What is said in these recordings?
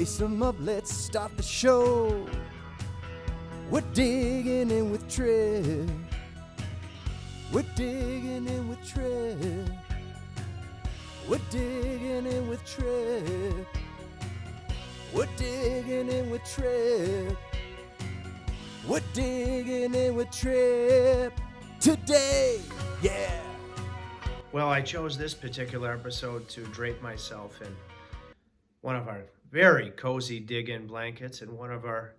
Lace them up, let's start the show. We're digging in with Trip. We're digging in with Trip. We're digging in with Trip. We're digging in with Trip. We're digging in with Trip today, yeah. Well, I chose this particular episode to drape myself in one of our very cozy dig-in blankets and one of our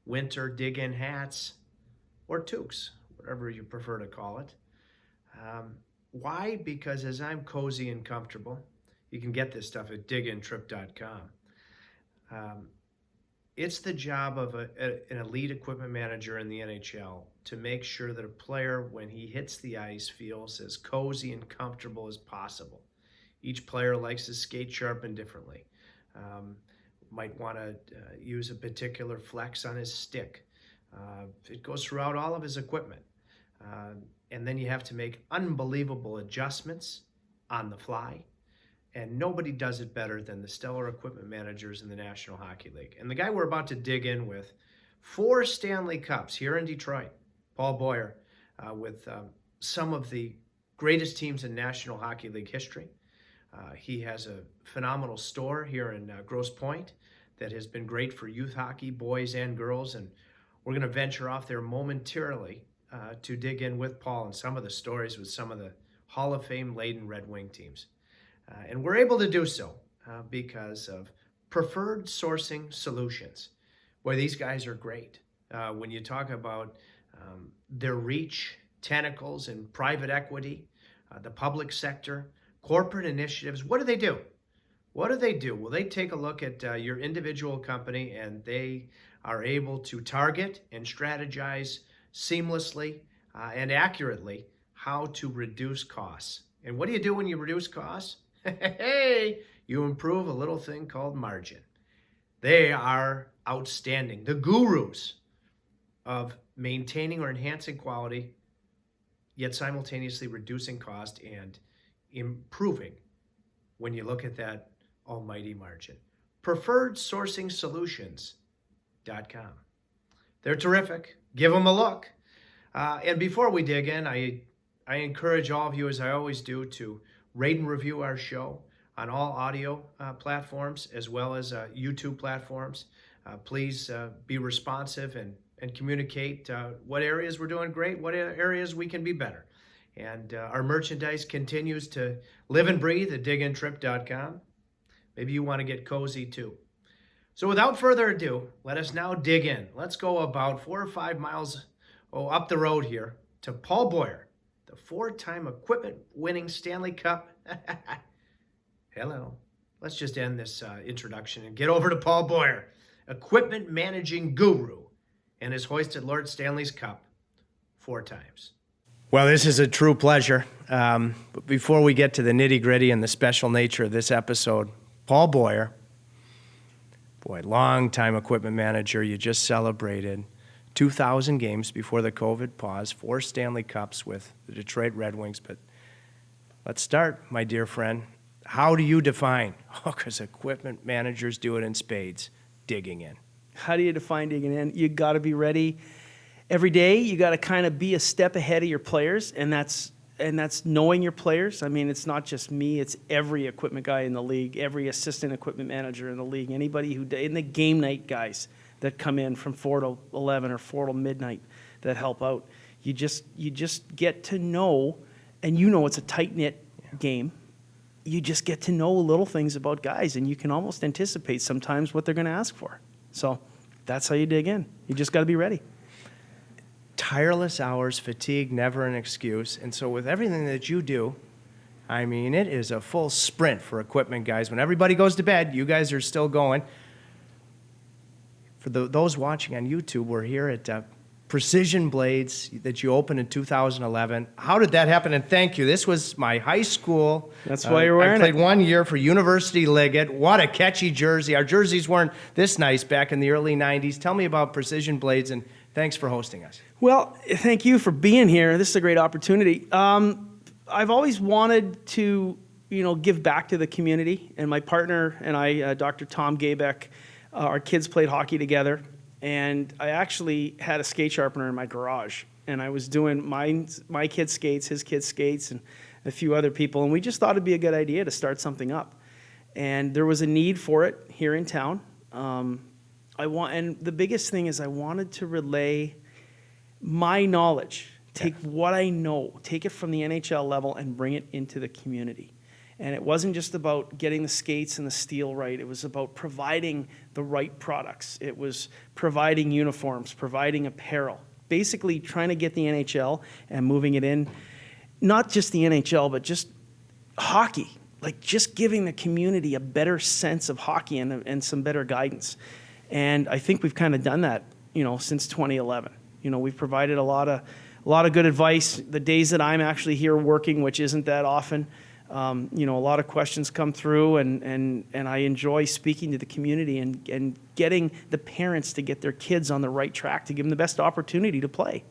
winter dig-in hats, or toques, whatever you prefer to call it. Why? Because as I'm cozy and comfortable, you can get this stuff at digintrip.com. It's the job of an elite equipment manager in the NHL to make sure that a player, when he hits the ice, feels as cozy and comfortable as possible. Each player likes to skate sharpen differently. Might want to use a particular flex on his stick. It goes throughout all of his equipment. And then you have to make unbelievable adjustments on the fly. And nobody does it better than the stellar equipment managers in the National Hockey League. And the guy we're about to dig in with, 4 Stanley Cups here in Detroit, Paul Boyer, with some of the greatest teams in National Hockey League history. He has a phenomenal store here in Grosse Pointe that has been great for youth hockey, boys and girls. And we're going to venture off there momentarily to dig in with Paul and some of the stories with some of the Hall of Fame laden Red Wing teams. And we're able to do so because of Preferred Sourcing Solutions. Boy, these guys are great. When you talk about their reach, tentacles in private equity, the public sector, corporate initiatives, what do they do? What do they do? Well, they take a look at your individual company and they are able to target and strategize seamlessly and accurately how to reduce costs. And what do you do when you reduce costs? Hey, you improve a little thing called margin. They are outstanding. The gurus of maintaining or enhancing quality, yet simultaneously reducing cost and improving when you look at that almighty margin. PreferredSourcingSolutions.com. They're terrific. Give them a look. And before we dig in, I encourage all of you, as I always do, to rate and review our show on all audio platforms as well as YouTube platforms. Please be responsive and communicate what areas we're doing great, what areas we can be better. And our merchandise continues to live and breathe at digintrip.com. Maybe you want to get cozy too. So without further ado, let us now dig in. Let's go about 4 or 5 miles up the road here to Paul Boyer, the 4-time equipment-winning Stanley Cup. Hello. Let's just end this introduction and get over to Paul Boyer, equipment managing guru, and has hoisted Lord Stanley's Cup 4 times. Well, this is a true pleasure. But before we get to the nitty-gritty and the special nature of this episode, Paul Boyer, boy, long-time equipment manager, you just celebrated 2,000 games before the COVID pause, 4 Stanley Cups with the Detroit Red Wings. But let's start, my dear friend. How do you define, because equipment managers do it in spades, digging in? How do you define digging in? You got to be ready every day. You got to kind of be a step ahead of your players, and that's knowing your players. I mean, it's not just me, it's every equipment guy in the league, every assistant equipment manager in the league, anybody who, in the game night guys that come in from 4 to 11 or 4 to midnight that help out. You just get to know, and you know it's a tight-knit game. You just get to know little things about guys, and you can almost anticipate sometimes what they're going to ask for. So that's how you dig in. You just got to be ready. Tireless hours, fatigue, never an excuse. And so with everything that you do, I mean, it is a full sprint for equipment guys. When everybody goes to bed, you guys are still going. For those watching on YouTube, we're here at Precision Blades that you opened in 2011. How did that happen? And thank you. This was my high school. That's why you're wearing it. I played 1 year for University Liggett. What a catchy jersey. Our jerseys weren't this nice back in the early 90s. Tell me about Precision Blades, and thanks for hosting us. Well, thank you for being here. This is a great opportunity. I've always wanted to, give back to the community, and my partner and I, Dr. Tom Gaybeck, Our kids played hockey together, and I actually had a skate sharpener in my garage, and I was doing my kid's skates, his kid's skates, and a few other people, and we just thought it'd be a good idea to start something up. And there was a need for it here in town. And the biggest thing is I wanted to relay my knowledge, take what I know, take it from the NHL level and bring it into the community. And it wasn't just about getting the skates and the steel right. It was about providing the right products. It was providing uniforms, providing apparel, basically trying to get the NHL and moving it in, not just the NHL, but just hockey, like just giving the community a better sense of hockey and some better guidance. And I think we've kind of done that, since 2011. We've provided a lot of good advice. The days that I'm actually here working, which isn't that often, a lot of questions come through, and I enjoy speaking to the community and getting the parents to get their kids on the right track to give them the best opportunity to play.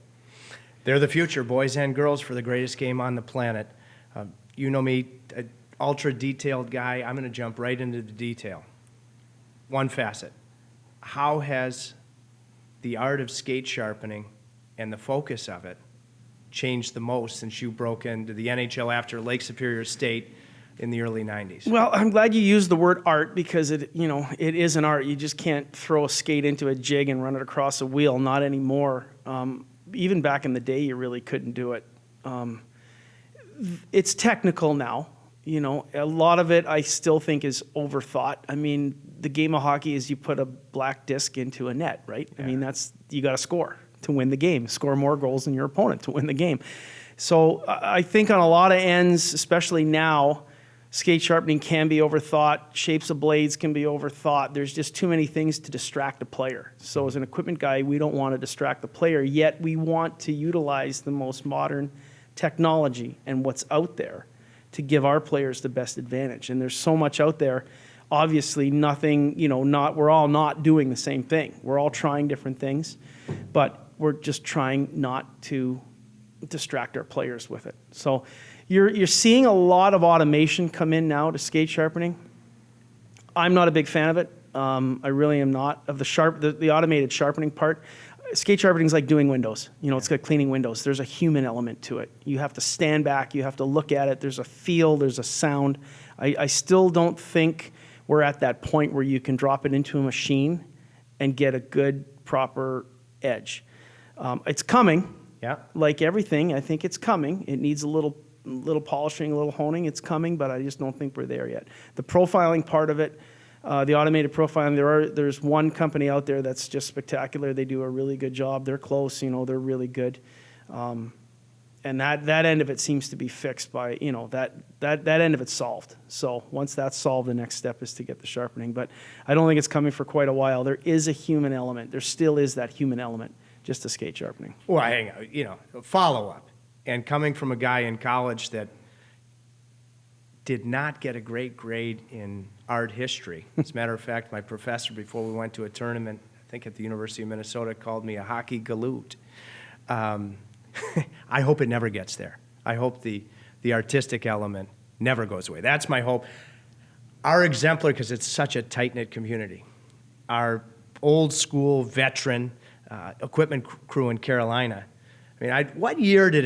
They're the future, boys and girls, for the greatest game on the planet. You know me, an ultra-detailed guy. I'm going to jump right into the detail. One facet. How has the art of skate sharpening and the focus of it changed the most since you broke into the NHL after Lake Superior State in the early 90s? Well, I'm glad you used the word art because it is an art. You just can't throw a skate into a jig and run it across a wheel, not anymore. Even back in the day, you really couldn't do it. It's technical now. A lot of it I still think is overthought. I mean, the game of hockey is you put a black disc into a net, right? Yeah. I mean, you got to score to win the game, score more goals than your opponent to win the game. So I think on a lot of ends, especially now, skate sharpening can be overthought. Shapes of blades can be overthought. There's just too many things to distract a player. So as an equipment guy, we don't want to distract the player, yet we want to utilize the most modern technology and what's out there to give our players the best advantage. And there's so much out there. Obviously, nothing, we're all not doing the same thing. We're all trying different things, but we're just trying not to distract our players with it. So you're seeing a lot of automation come in now to skate sharpening. I'm not a big fan of it. I really am not. Of the automated sharpening part. Skate sharpening is like doing windows. It's like cleaning windows. There's a human element to it. You have to stand back. You have to look at it. There's a feel. There's a sound. I still don't think we're at that point where you can drop it into a machine and get a good, proper edge. It's coming. Yeah. Like everything, I think it's coming. It needs a little polishing, a little honing. It's coming, but I just don't think we're there yet. The profiling part of it, the automated profiling, there's one company out there that's just spectacular. They do a really good job. They're close, they're really good. And that end of it seems to be fixed by, that end of it's solved. So once that's solved, the next step is to get the sharpening. But I don't think it's coming for quite a while. There is a human element. There still is that human element, just to skate sharpening. Well, hang on, follow-up. And coming from a guy in college that did not get a great grade in art history. As a matter of fact, my professor, before we went to a tournament, I think at the University of Minnesota, called me a hockey galoot. I hope it never gets there. I hope the artistic element never goes away. That's my hope. Our exemplar, because it's such a tight-knit community, our old school veteran equipment crew in Carolina. I mean, what year did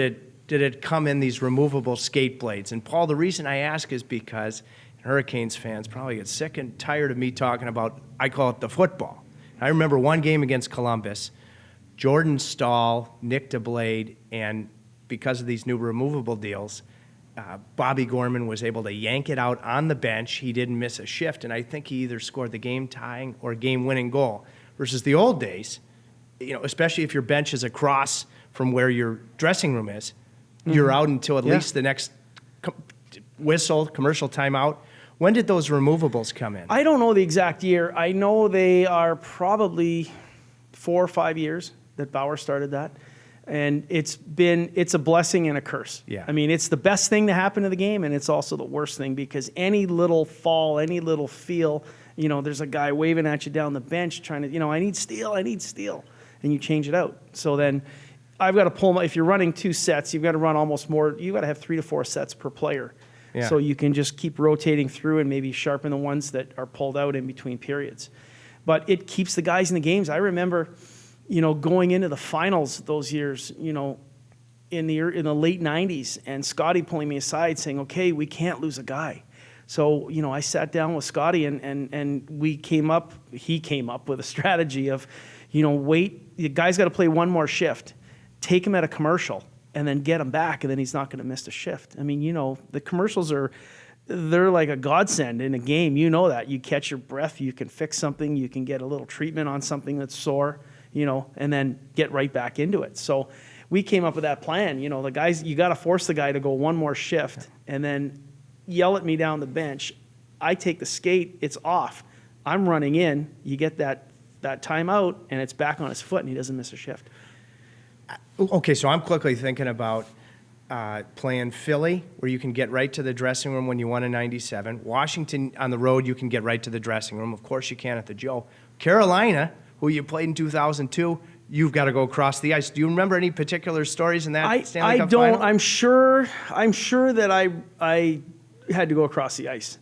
it come in, these removable skate blades? And Paul, the reason I ask is because Hurricanes fans probably get sick and tired of me talking about, I call it the football. I remember one game against Columbus, Jordan Stahl nicked a blade, and because of these new removable deals, Bobby Gorman was able to yank it out on the bench. He didn't miss a shift, and I think he either scored the game-tying or game-winning goal. Versus the old days, especially if your bench is across from where your dressing room is, you're out until at least the next whistle, commercial timeout. When did those removables come in? I don't know the exact year. I know they are probably 4 or 5 years that Bauer started that. And it's a blessing and a curse. Yeah. I mean, it's the best thing to happen to the game, and it's also the worst thing because any little fall, any little feel, there's a guy waving at you down the bench trying to, I need steel, and you change it out. So then I've got to pull if you're running 2 sets, you've got to run almost more, you've got to have 3 to 4 sets per player. Yeah. So you can just keep rotating through and maybe sharpen the ones that are pulled out in between periods. but it keeps the guys in the games. I remember, going into the finals those years, in the late 90s, and Scotty pulling me aside saying, okay, we can't lose a guy. So, I sat down with Scotty and he came up with a strategy of, wait, the guy's got to play one more shift, take him at a commercial, and then get him back, and then he's not going to miss a shift. I mean, the commercials they're like a godsend in a game. You know that. You catch your breath, you can fix something, you can get a little treatment on something that's sore, and then get right back into it. So we came up with that plan. The guys, you got to force the guy to go one more shift and then yell at me down the bench. I take the skate, it's off. I'm running in, you get that timeout, and it's back on his foot, and he doesn't miss a shift. Okay, so I'm quickly thinking about playing Philly, where you can get right to the dressing room when you won in '97. Washington, on the road, you can get right to the dressing room. Of course, you can at the Joe. Carolina, who you played in 2002, you've got to go across the ice. Do you remember any particular stories in that Stanley Cup don't. final? I'm sure that I had to go across the ice,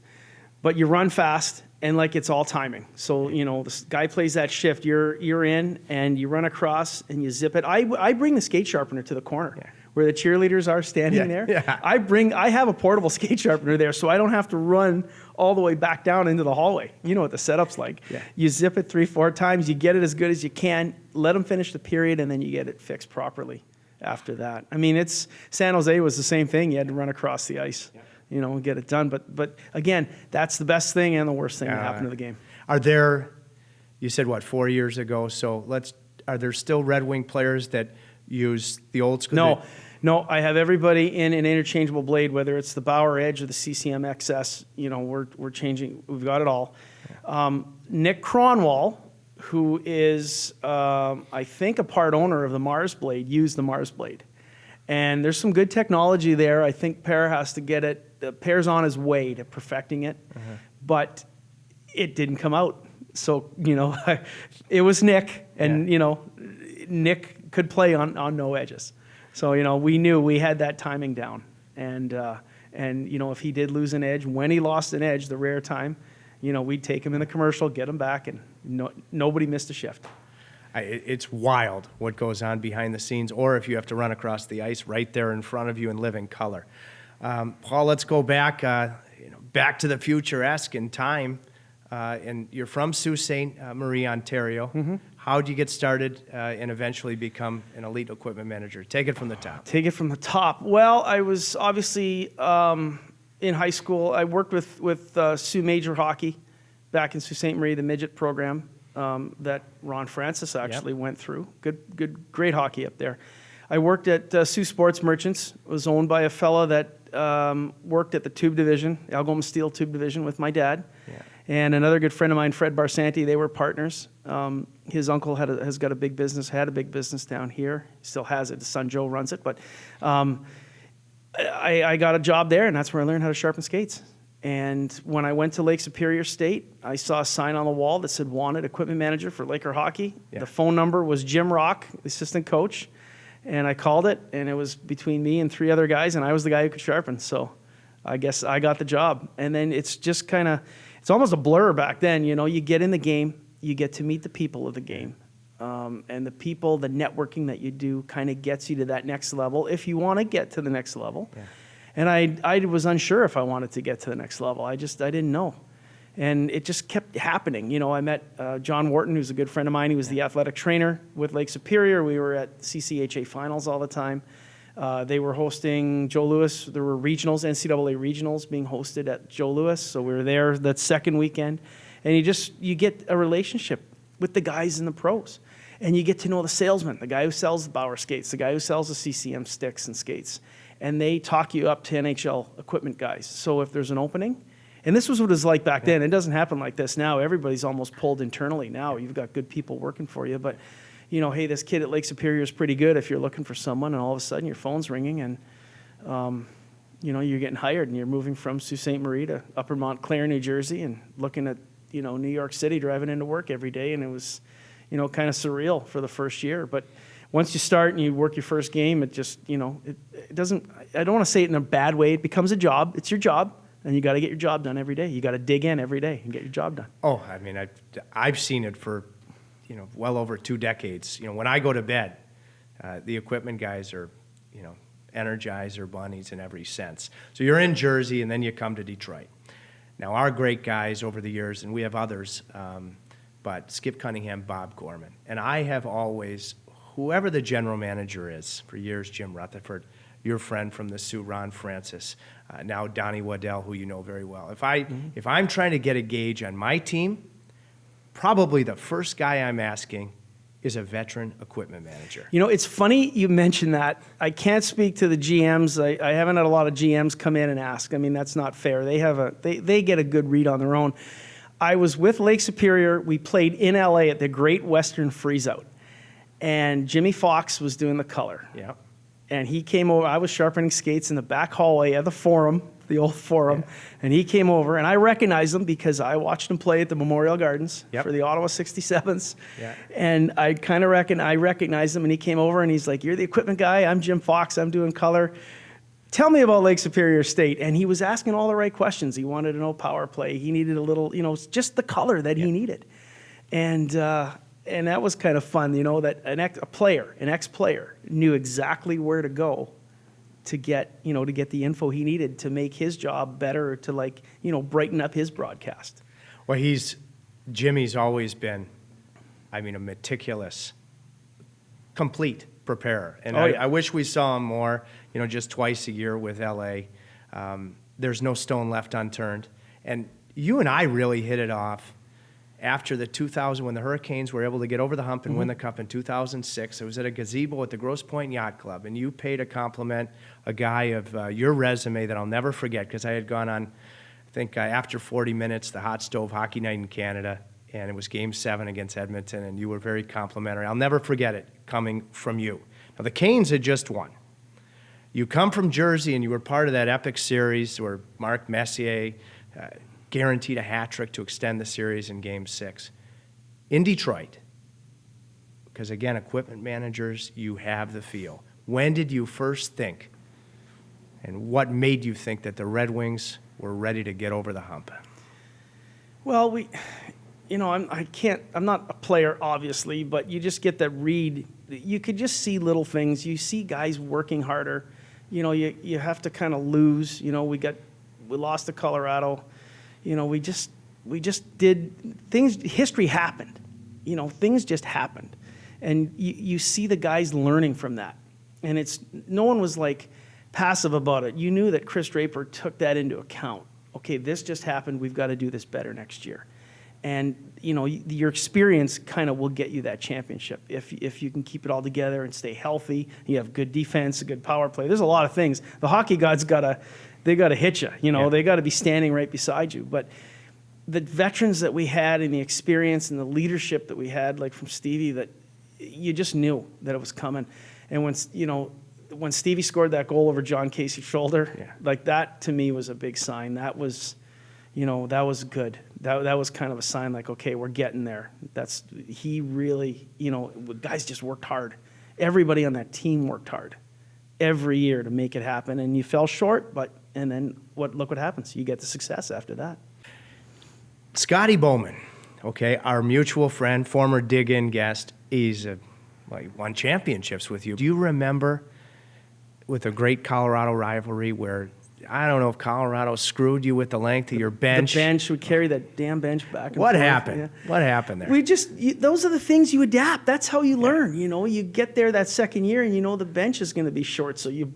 but you run fast. And it's all timing. So, this guy plays that shift, you're in, and you run across and you zip it. I bring the skate sharpener to the corner where the cheerleaders are standing there. Yeah. I have a portable skate sharpener there, so I don't have to run all the way back down into the hallway. You know what the setup's like. Yeah. You zip it 3-4 times, you get it as good as you can, let them finish the period, and then you get it fixed properly after that. I mean, San Jose was the same thing. You had to run across the ice. Yeah. And get it done. But again, that's the best thing and the worst thing that happened to the game. Are there, you said, 4 years ago, so are there still Red Wing players that use the old school? No, I have everybody in an interchangeable blade, whether it's the Bauer Edge or the CCM XS. We're changing, we've got it all. Nick Cronwall, who is, I think, a part owner of the Mars blade, used the Mars blade. And there's some good technology there. I think Per has to get it. Per's on his way to perfecting it, but it didn't come out. So, it was Nick, and, Nick could play on no edges. So, we knew we had that timing down. And if he did lose an edge, when he lost an edge, the rare time, we'd take him in the commercial, get him back, and nobody missed a shift. It's wild what goes on behind the scenes, or if you have to run across the ice right there in front of you in living color. Paul, let's go back, back to the future-esque in time. And you're from Sault Ste. Marie, Ontario. Mm-hmm. How did you get started and eventually become an elite equipment manager? Take it from the top. Take it from the top. Well, I was obviously in high school. I worked with Sault Major Hockey back in Sault Ste. Marie, the midget program that Ron Francis actually went through. Great hockey up there. I worked at Sault Sports Merchants. It was owned by a fella that worked at the tube division, Algoma Steel tube division, with my dad. Yeah. And another good friend of mine, Fred Barsanti. They were partners. His uncle had a big business down here. He still has it. His son Joe runs it. But I got a job there, and that's where I learned how to sharpen skates. And when I went to Lake Superior State, I saw a sign on the wall that said wanted equipment manager for Laker hockey. Yeah. The phone number was Jim Rock, the assistant coach. And I called it, and it was between me and 3 other guys, and I was the guy who could sharpen. So I guess I got the job. And then it's just it's almost a blur back then. You get in the game, you get to meet the people of the game. And the people, the networking that you do kind of gets you to that next level if you want to get to the next level. Yeah. And I was unsure if I wanted to get to the next level. I didn't know. And it just kept happening. I met John Wharton, who's a good friend of mine. He was the athletic trainer with Lake Superior. We were at CCHA finals all the time. They were hosting Joe Louis. There were regionals, NCAA regionals being hosted at Joe Louis. So we were there that second weekend. And you get a relationship with the guys in the pros. And you get to know the salesman, the guy who sells the Bauer skates, the guy who sells the CCM sticks and skates. And they talk you up to NHL equipment guys. So if there's an opening, and this was what it was like back then. It doesn't happen like this now. Everybody's almost pulled internally now. You've got good people working for you. But, hey, this kid at Lake Superior is pretty good if you're looking for someone, and all of a sudden your phone's ringing, and, you're getting hired, and you're moving from Sault Ste. Marie to Upper Montclair, New Jersey, and looking at, New York City, driving into work every day. And it was, kind of surreal for the first year. But once you start and you work your first game, it just, it doesn't, I don't want to say it in a bad way. It becomes a job. It's your job. and you got to get your job done every day. You got to dig in every day and get your job done. Oh, I mean, I've seen it for, well over 2 decades. When I go to bed, the equipment guys are, Energizer bunnies in every sense. So you're in Jersey, and then you come to Detroit. Now, our great guys over the years, and we have others, but Skip Cunningham, Bob Gorman. And I have always, whoever the general manager is, for years, Jim Rutherford, your friend from the Sioux, Ron Francis, now Donnie Waddell, who you know very well. If I'm trying to get a gauge on my team, probably the first guy I'm asking is a veteran equipment manager. It's funny you mention that. I can't speak to the GMs. I haven't had a lot of GMs come in and ask. I mean, that's not fair. They get a good read on their own. I was with Lake Superior. We played in LA at the Great Western Freezeout. And Jimmy Fox was doing the color. Yeah. And he came over. I was sharpening skates in the back hallway at the Forum, the old Forum. Yeah. And he came over, and I recognized him because I watched him play at the Memorial Gardens for the Ottawa 67s. Yeah. And I recognized him, and he came over, and he's like, "You're the equipment guy. I'm Jim Fox. I'm doing color. Tell me about Lake Superior State." And he was asking all the right questions. He wanted to know power play. He needed a little, just the color that he needed. And that was kind of fun, that an ex-player knew exactly where to go to get the info he needed to make his job better, to brighten up his broadcast. Well, Jimmy's always been, a meticulous, complete preparer. And I wish we saw him more, just twice a year with LA. There's no stone left unturned. And you and I really hit it off after the 2000, when the Hurricanes were able to get over the hump and win the Cup in 2006. It was at a gazebo at the Grosse Pointe Yacht Club, and you paid a compliment, a guy of your resume that I'll never forget, because I had gone on, I think, after 40 minutes, the Hot Stove Hockey Night in Canada, and it was Game 7 against Edmonton, and you were very complimentary. I'll never forget it coming from you. Now, the Canes had just won. You come from Jersey, and you were part of that epic series where Marc Messier guaranteed a hat trick to extend the series in Game 6. In Detroit, because again, equipment managers, you have the feel. When did you first think, and what made you think that the Red Wings were ready to get over the hump? Well, I'm not a player, obviously, but you just get that read. You could just see little things. You see guys working harder. You have to kind of lose. We lost to Colorado. We just did things. History happened. Things just happened. And you see the guys learning from that. And no one was passive about it. You knew that Chris Draper took that into account. Okay, this just happened. We've got to do this better next year. And, your experience kind of will get you that championship. If you can keep it all together and stay healthy, you have good defense, a good power play. There's a lot of things. The hockey gods they got to hit you, They got to be standing right beside you. But the veterans that we had and the experience and the leadership that we had, like from Stevie, that you just knew that it was coming. And when Stevie scored that goal over John Casey's shoulder, that to me was a big sign. That was, that was good. That was kind of a sign okay, we're getting there. He really, guys just worked hard. Everybody on that team worked hard every year to make it happen. And you fell short, and then look what happens. You get the success after that. Scotty Bowman, our mutual friend, former dig-in guest, he's won championships with you. Do you remember with a great Colorado rivalry where, I don't know if Colorado screwed you with the length of your bench? The bench would carry that damn bench back and What forth. happened? Yeah. What happened there? Those are the things you adapt. That's how you learn. You get there that second year, and the bench is going to be short, so you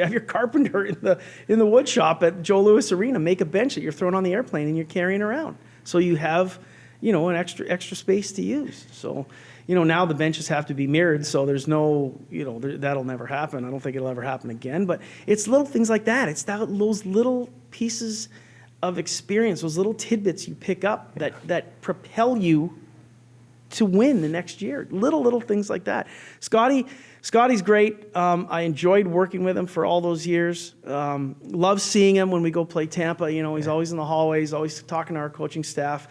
have your carpenter in the wood shop at Joe Louis Arena make a bench that you're throwing on the airplane and you're carrying around. So you have, an extra space to use. So, now the benches have to be mirrored, so there's no, that'll never happen. I don't think it'll ever happen again. But it's little things like that. It's those little pieces of experience, those little tidbits you pick up that propel you to win the next year. Little things like that. Scotty's great. I enjoyed working with him for all those years. Love seeing him when we go play Tampa. He's always in the hallway. He's always talking to our coaching staff.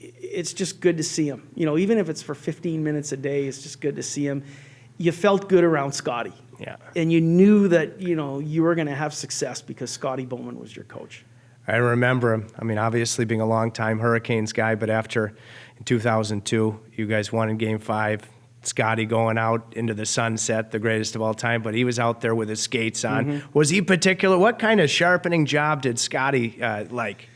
It's just good to see him. Even if it's for 15 minutes a day, it's just good to see him. You felt good around Scotty. Yeah. And you knew that, you were going to have success because Scotty Bowman was your coach. I remember him. I mean, obviously being a longtime Hurricanes guy, but after in 2002, you guys won in Game 5. Scotty going out into the sunset, the greatest of all time, but he was out there with his skates on. Mm-hmm. Was he particular? What kind of sharpening job did Scotty like?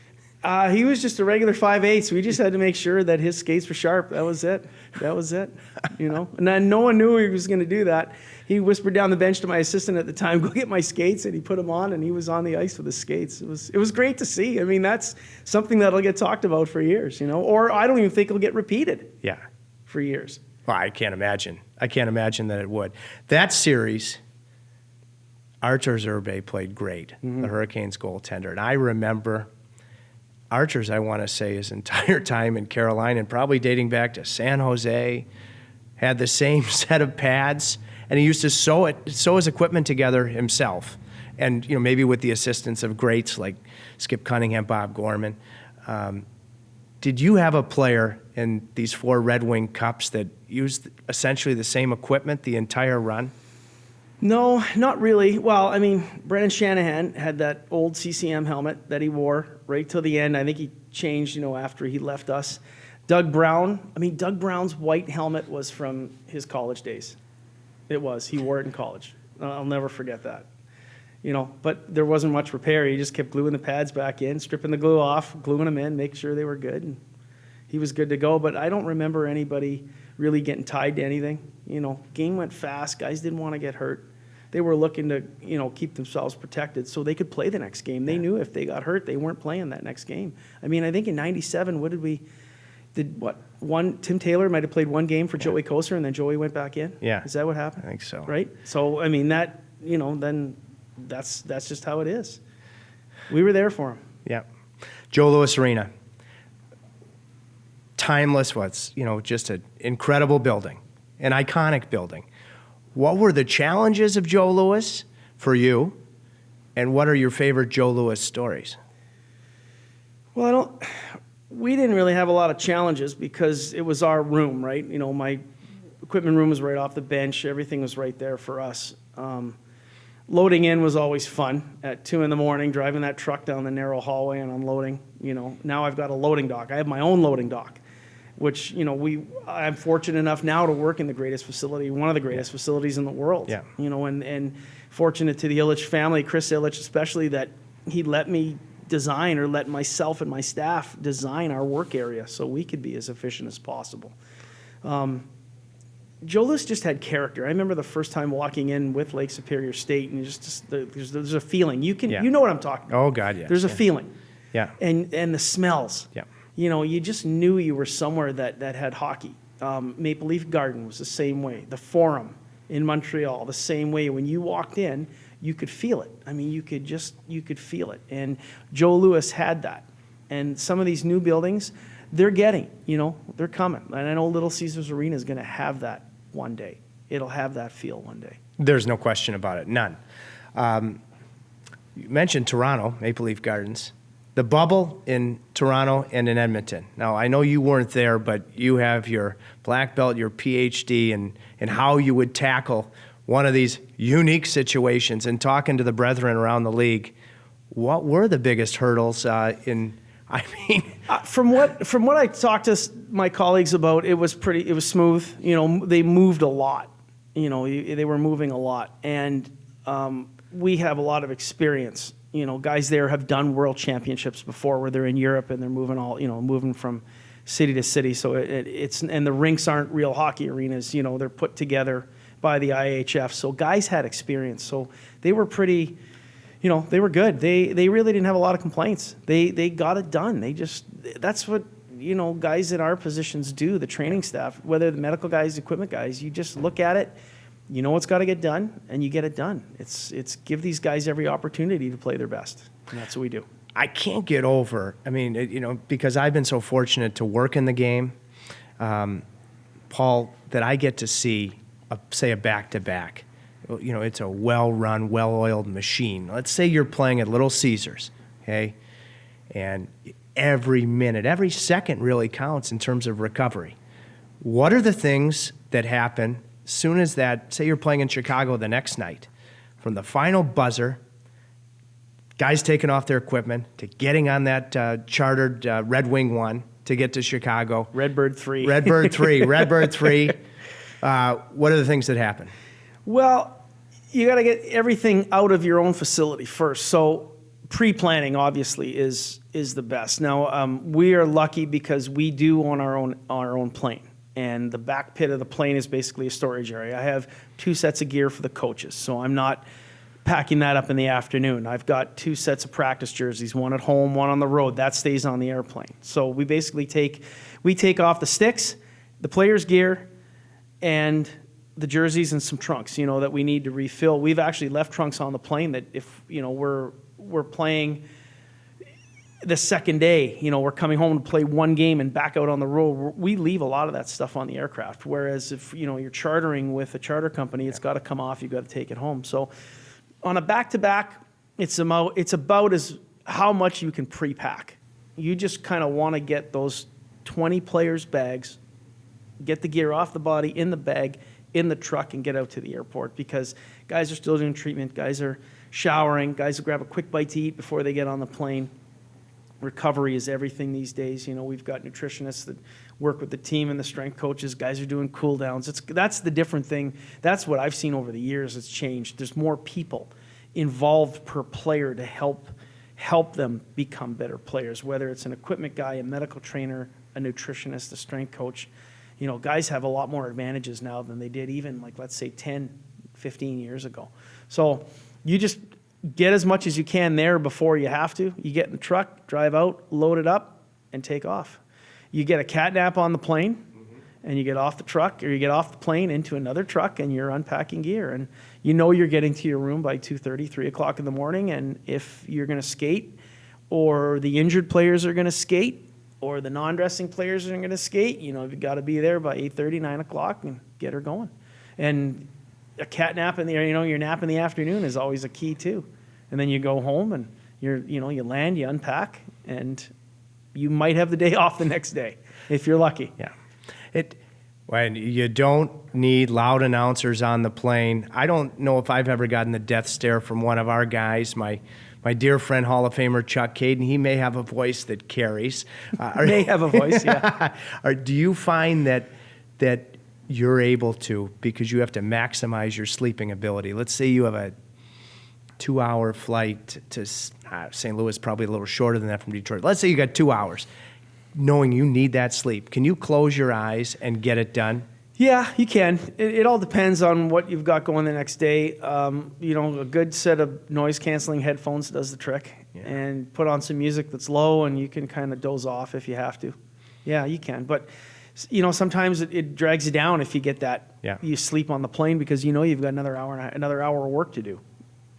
He was just a regular 5/8. We just had to make sure that his skates were sharp. That was it. And then no one knew he was going to do that. He whispered down the bench to my assistant at the time, "Go get my skates," and he put them on, and he was on the ice with his skates. It was great to see. I mean, that's something that'll get talked about for years, or I don't even think it'll get repeated. Yeah. For years. Well, I can't imagine. I can't imagine that it would. That series, Artur Zerbe played great, the Hurricanes goaltender. And I remember Archer's, I want to say, his entire time in Carolina, and probably dating back to San Jose, had the same set of pads, and he used to sew his equipment together himself. And, maybe with the assistance of greats like Skip Cunningham, Bob Gorman. Did you have a player in these 4 Red Wing Cups that used essentially the same equipment the entire run? No, not really. Well, I mean, Brendan Shanahan had that old CCM helmet that he wore right till the end. I think he changed, after he left us. Doug Brown's white helmet was from his college days. It was. He wore it in college. I'll never forget that. But there wasn't much repair. He just kept gluing the pads back in, stripping the glue off, gluing them in, make sure they were good. And he was good to go. But I don't remember anybody really getting tied to anything. Game went fast. Guys didn't want to get hurt. They were looking to, keep themselves protected so they could play the next game. They knew if they got hurt, they weren't playing that next game. I mean, I think in '97, Tim Taylor might have played one game for Joey Koser, and then Joey went back in? Yeah. Is that what happened? I think so. Right? So, I mean, that, then that's just how it is. We were there for him. Yeah. Joe Louis Arena. Timeless, just an incredible building, an iconic building. What were the challenges of Joe Louis for you, and what are your favorite Joe Louis stories? Well, we didn't really have a lot of challenges because it was our room, right? My equipment room was right off the bench. Everything was right there for us. Loading in was always fun at 2 a.m, driving that truck down the narrow hallway and unloading. Now I've got a loading dock. I have my own loading dock, which, I'm fortunate enough now to work in the greatest facility, one of the greatest facilities in the world. Yeah. And fortunate to the Ilitch family, Chris Ilitch especially, that he let me design, or let myself and my staff design our work area so we could be as efficient as possible. Joe Louis just had character. I remember the first time walking in with Lake Superior State, and there's a feeling. You know what I'm talking about. Oh, God, yes. There's a feeling. Yeah. And the smells. Yeah. You just knew you were somewhere that had hockey. Maple Leaf Garden was the same way. The Forum in Montreal, the same way. When you walked in, you could feel it. I mean, you could feel it. And Joe Louis had that. And some of these new buildings, they're they're coming. And I know Little Caesars Arena is going to have that one day. It'll have that feel one day. There's no question about it. None. You mentioned Toronto, Maple Leaf Gardens. The bubble in Toronto and in Edmonton. Now, I know you weren't there, but you have your black belt, your PhD, and how you would tackle one of these unique situations. And talking to the brethren around the league, what were the biggest hurdles From what I talked to my colleagues about, it was smooth. They moved a lot. They were moving a lot, and we have a lot of experience. Guys there have done world championships before, where they're in Europe and they're moving from city to city. So and the rinks aren't real hockey arenas. They're put together by the IHF. So guys had experience. So they were pretty. They were good. They really didn't have a lot of complaints. They got it done. That's what, guys in our positions do, the training staff, whether the medical guys, equipment guys, you just look at it, what's got to get done, and you get it done. It's give these guys every opportunity to play their best, and that's what we do. I can't get over, because I've been so fortunate to work in the game, Paul, that I get to see, a back-to-back. It's a well-run, well-oiled machine. Let's say you're playing at Little Caesars, okay? And every minute, every second really counts in terms of recovery. What are the things that happen soon as that, say you're playing in Chicago the next night, from the final buzzer, guys taking off their equipment, to getting on that chartered Red Wing 1 to get to Chicago. Redbird 3. Redbird 3. Redbird 3. What are the things that happen? Well, you got to get everything out of your own facility first. So pre-planning obviously is the best. Now we are lucky because we do own our own plane, and the back pit of the plane is basically a storage area. I have 2 sets of gear for the coaches, so I'm not packing that up in the afternoon. I've got 2 sets of practice jerseys, one at home, one on the road. That stays on the airplane. So we basically take off the sticks, the players' gear, and the jerseys and some trunks, that we need to refill. We've actually left trunks on the plane that if, we're playing the second day, we're coming home to play one game and back out on the road, we leave a lot of that stuff on the aircraft. Whereas if, you're chartering with a charter company, it's got to come off, you've got to take it home. So on a back-to-back, it's about as how much you can pre-pack. You just kind of want to get those 20 players' bags, get the gear off the body, in the bag, in the truck, and get out to the airport, because guys are still doing treatment, guys are showering, guys will grab a quick bite to eat before they get on the plane. Recovery is everything these days. We've got nutritionists that work with the team and the strength coaches. Guys are doing cool downs. That's the different thing. That's what I've seen over the years. It's changed. There's more people involved per player to help them become better players, whether it's an equipment guy, a medical trainer, a nutritionist, a strength coach. Guys have a lot more advantages now than they did even, let's say 10, 15 years ago. So you just get as much as you can there before you have to. You get in the truck, drive out, load it up, and take off. You get a cat nap on the plane, and you get off the truck, or you get off the plane into another truck, and you're unpacking gear. And you're getting to your room by 2:30, 3 o'clock in the morning, and if you're going to skate, or the injured players are going to skate, or the non-dressing players are going to skate, you've got to be there by 8:30, 9 o'clock and get her going. And a cat nap your nap in the afternoon is always a key too. And then you go home and you land, you unpack, and you might have the day off the next day if you're lucky. Yeah. When you don't need loud announcers on the plane. I don't know if I've ever gotten the death stare from one of our guys. My dear friend, Hall of Famer Chuck Caden, he may have a voice that carries. May have a voice, yeah. Or do you find that you're able to, because you have to maximize your sleeping ability? Let's say you have a 2-hour flight to St. Louis, probably a little shorter than that from Detroit. Let's say you got 2 hours, knowing you need that sleep. Can you close your eyes and get it done? Yeah, you can. It all depends on what you've got going the next day. A good set of noise-canceling headphones does the trick. Yeah. And put on some music that's low, and you can kind of doze off if you have to. Yeah, you can. But, sometimes it drags you down if you get that. Yeah. You sleep on the plane because you've got another hour of work to do.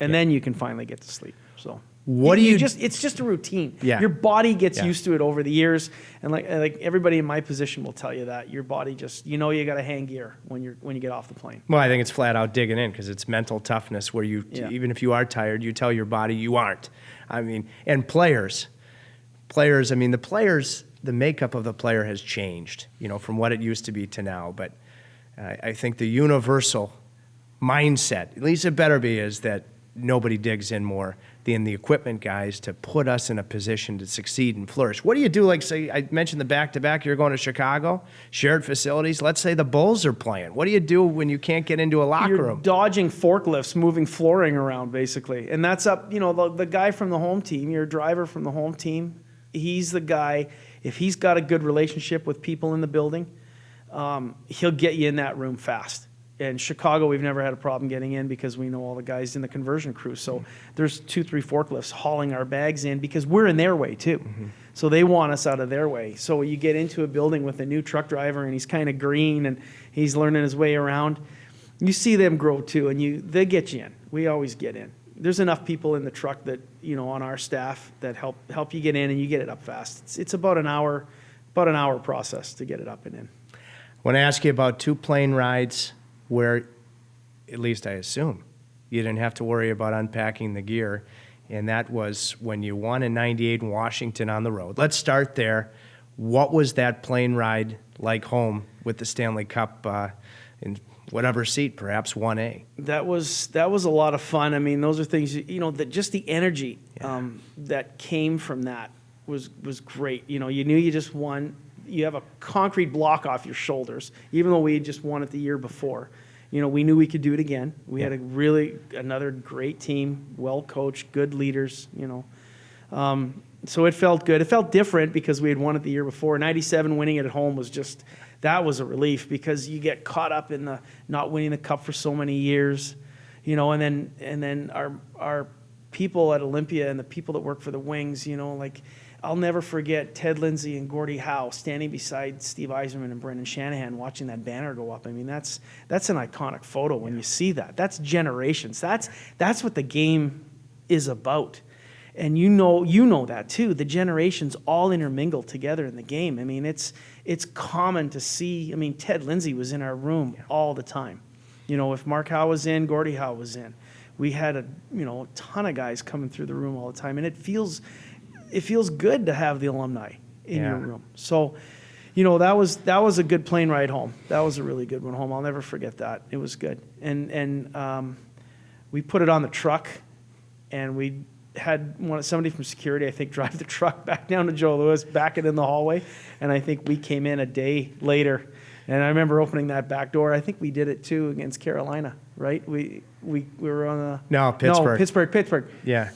And then you can finally get to sleep. So it's just a routine. Yeah. Your body gets used to it over the years, and like everybody in my position will tell you that your body just you got to hang gear when you get off the plane. Well, I think it's flat out digging in, because it's mental toughness where even if you are tired, you tell your body you aren't. And players. The makeup of the player has changed, from what it used to be to now. But I think the universal mindset, at least it better be, is that nobody digs in more than the equipment guys to put us in a position to succeed and flourish. What do you do? Say, I mentioned the back-to-back, you're going to Chicago, shared facilities. Let's say the Bulls are playing. What do you do when you can't get into a locker room? You're dodging forklifts, moving flooring around, basically. And that's up, the guy from the home team, your driver from the home team, he's the guy, if he's got a good relationship with people in the building, he'll get you in that room fast. In Chicago, we've never had a problem getting in because we know all the guys in the conversion crew. So there's 2-3 forklifts hauling our bags in because we're in their way too. Mm-hmm. So they want us out of their way. So you get into a building with a new truck driver and he's kind of green and he's learning his way around. You see them grow too, and they get you in. We always get in. There's enough people in the truck that on our staff that help you get in, and you get it up fast. It's about an hour process to get it up and in. I want to ask you about 2 plane rides where, at least I assume, you didn't have to worry about unpacking the gear, and that was when you won in '98 in Washington on the road. Let's start there. What was that plane ride like home with the Stanley Cup in whatever seat, perhaps 1A. That was a lot of fun. I mean, those are things, that just the energy that came from that was great. You knew you just won. You have a concrete block off your shoulders, even though we had just won it the year before. We knew we could do it again. We had another great team, well coached, good leaders. So it felt good. It felt different because we had won it the year before. 97 winning it at home that was a relief, because you get caught up in the not winning the cup for so many years, and then our people at Olympia and the people that work for the Wings, I'll never forget Ted Lindsay and Gordie Howe standing beside Steve Yzerman and Brendan Shanahan watching that banner go up. I mean, that's an iconic photo when you see that. That's generations. That's what the game is about. And you know that too. The generations all intermingle together in the game. I mean, it's common to see. I mean, Ted Lindsay was in our room all the time. If Mark Howe was in, Gordie Howe was in. We had a ton of guys coming through the room all the time, and it feels good to have the alumni in your room. So, that was a good plane ride home. That was a really good one home. I'll never forget that. It was good. And we put it on the truck, and we had somebody from security, I think, drive the truck back down to Joe Louis, back it in the hallway, and I think we came in a day later. And I remember opening that back door. I think we did it too against Carolina, right? We were on the Pittsburgh. Yeah.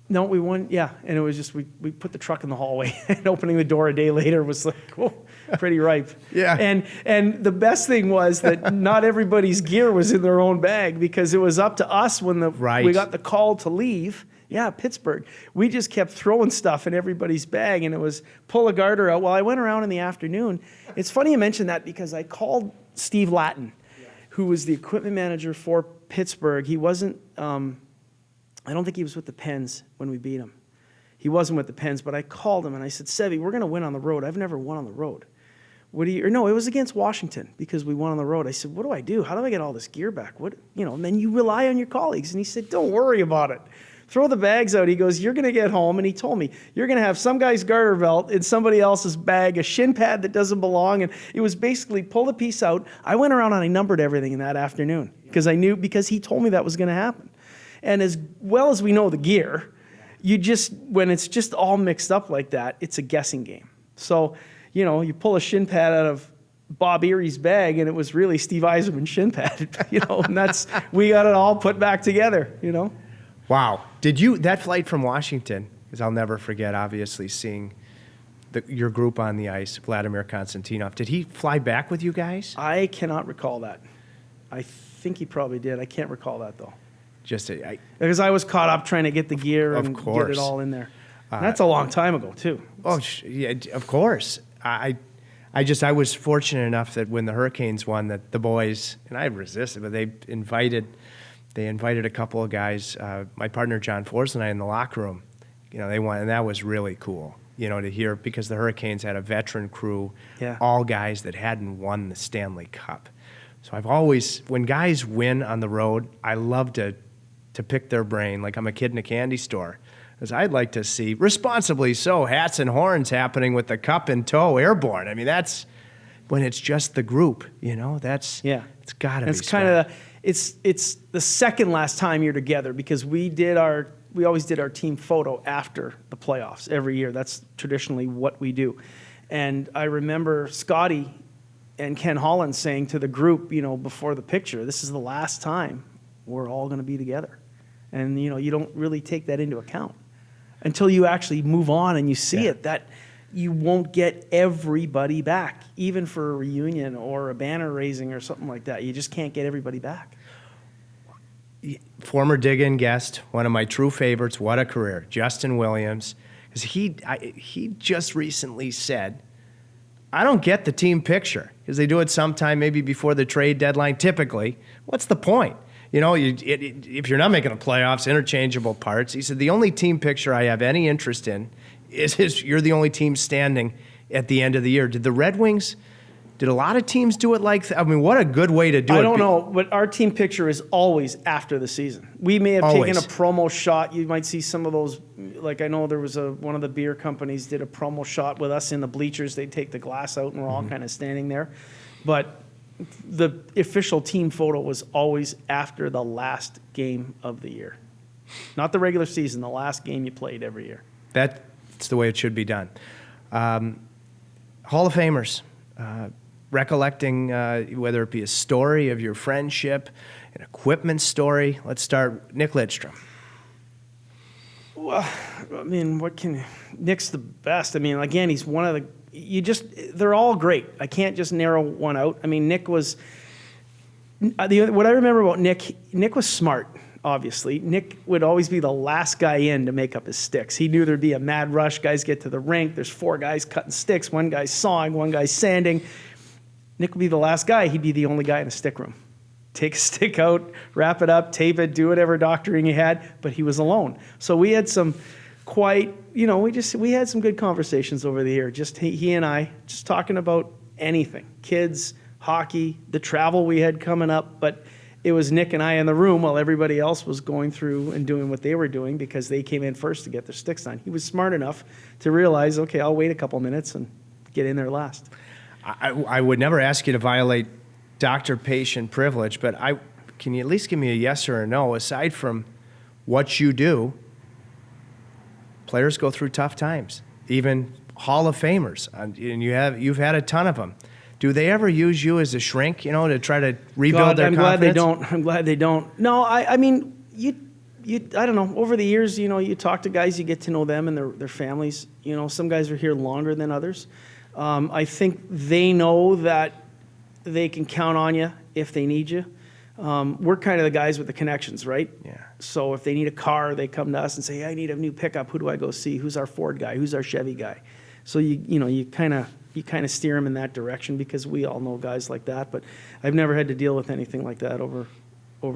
No, we won. Yeah, and it was just we put the truck in the hallway, and opening the door a day later was like, whoa, pretty ripe. Yeah. And the best thing was that not everybody's gear was in their own bag, because it was up to us when we got the call to leave. Yeah, Pittsburgh. We just kept throwing stuff in everybody's bag, and it was pull a garter out. Well, I went around in the afternoon. It's funny you mention that, because I called Steve Lattin, who was the equipment manager for Pittsburgh. He wasn't. I don't think he was with the Pens when we beat him. He wasn't with the Pens, but I called him and I said, Sevy, we're going to win on the road. I've never won on the road. No, it was against Washington, because we won on the road. I said, what do I do? How do I get all this gear back? And then you rely on your colleagues. And he said, don't worry about it. Throw the bags out. He goes, you're going to get home. And he told me, you're going to have some guy's garter belt in somebody else's bag, a shin pad that doesn't belong. And it was basically pull the piece out. I went around and I numbered everything in that afternoon, because he told me that was going to happen. And as well as we know the gear, when it's just all mixed up like that, it's a guessing game. So, you pull a shin pad out of Bob Erie's bag, and it was really Steve Yzerman's shin pad, and we got it all put back together, Wow. That flight from Washington, because I'll never forget, obviously, seeing your group on the ice, Vladimir Konstantinov. Did he fly back with you guys? I cannot recall that. I think he probably did. I can't recall that, though. Because I was caught up trying to get the gear and get it all in there. That's a long time ago, too. Oh, yeah, of course. I was fortunate enough that when the Hurricanes won, that the boys, and I resisted, but they invited a couple of guys, my partner John Force and I, in the locker room. They won, and that was really cool, to hear, because the Hurricanes had a veteran crew, all guys that hadn't won the Stanley Cup. So I've always, when guys win on the road, I love to pick their brain like I'm a kid in a candy store, because I'd like to see, responsibly so, hats and horns happening with the cup in tow, airborne. I mean, that's when it's just the group, it's got to be. It's kind of it's the second last time you're together, because we always did our team photo after the playoffs every year. That's traditionally what we do. And I remember Scotty and Ken Holland saying to the group, before the picture, this is the last time we're all going to be together. And, you don't really take that into account until you actually move on and you see it, that you won't get everybody back, even for a reunion or a banner raising or something like that. You just can't get everybody back. Former dig-in guest, one of my true favorites, what a career, Justin Williams, because he just recently said, I don't get the team picture, because they do it sometime maybe before the trade deadline typically. What's the point? If you're not making the playoffs, interchangeable parts. He said, the only team picture I have any interest in is you're the only team standing at the end of the year. Did the Red Wings, did a lot of teams do it like that? I mean, what a good way to do it. I don't know, but our team picture is always after the season. We may have taken a promo shot. You might see some of those, like I know there was one of the beer companies did a promo shot with us in the bleachers. They'd take the glass out and we're all kind of standing there. But the official team photo was always after the last game of the year. Not the regular season, the last game you played every year. That's the way it should be done. Hall of Famers, recollecting whether it be a story of your friendship, an equipment story. Let's start, Nick Lidstrom. Well, I mean, Nick's the best. I mean, again, he's one of they're all great. I can't just narrow one out. I mean, Nick was, what I remember about Nick was smart, obviously. Nick would always be the last guy in to make up his sticks. He knew there'd be a mad rush. Guys get to the rink. There's 4 guys cutting sticks. 1 guy's sawing. 1 guy's sanding. Nick would be the last guy. He'd be the only guy in a stick room. Take a stick out, wrap it up, tape it, do whatever doctoring he had, but he was alone. So we had some quite, we had some good conversations over the year. Just he and I, just talking about anything. Kids, hockey, the travel we had coming up, but it was Nick and I in the room while everybody else was going through and doing what they were doing because they came in first to get their sticks done. He was smart enough to realize, okay, I'll wait a couple minutes and get in there last. I would never ask you to violate doctor-patient privilege, but can you at least give me a yes or a no? Aside from what you do, players go through tough times, even Hall of Famers, and you've had a ton of them. Do they ever use you as a shrink, to try to rebuild their confidence? I'm glad they don't. No, I mean, you I don't know. Over the years, you talk to guys, you get to know them and their families. Some guys are here longer than others. I think they know that they can count on you if they need you. We're kind of the guys with the connections, right? Yeah. So if they need a car, they come to us and say, hey, I need a new pickup. Who do I go see? Who's our Ford guy? Who's our Chevy guy? So you kind of steer them in that direction because we all know guys like that. But I've never had to deal with anything like that over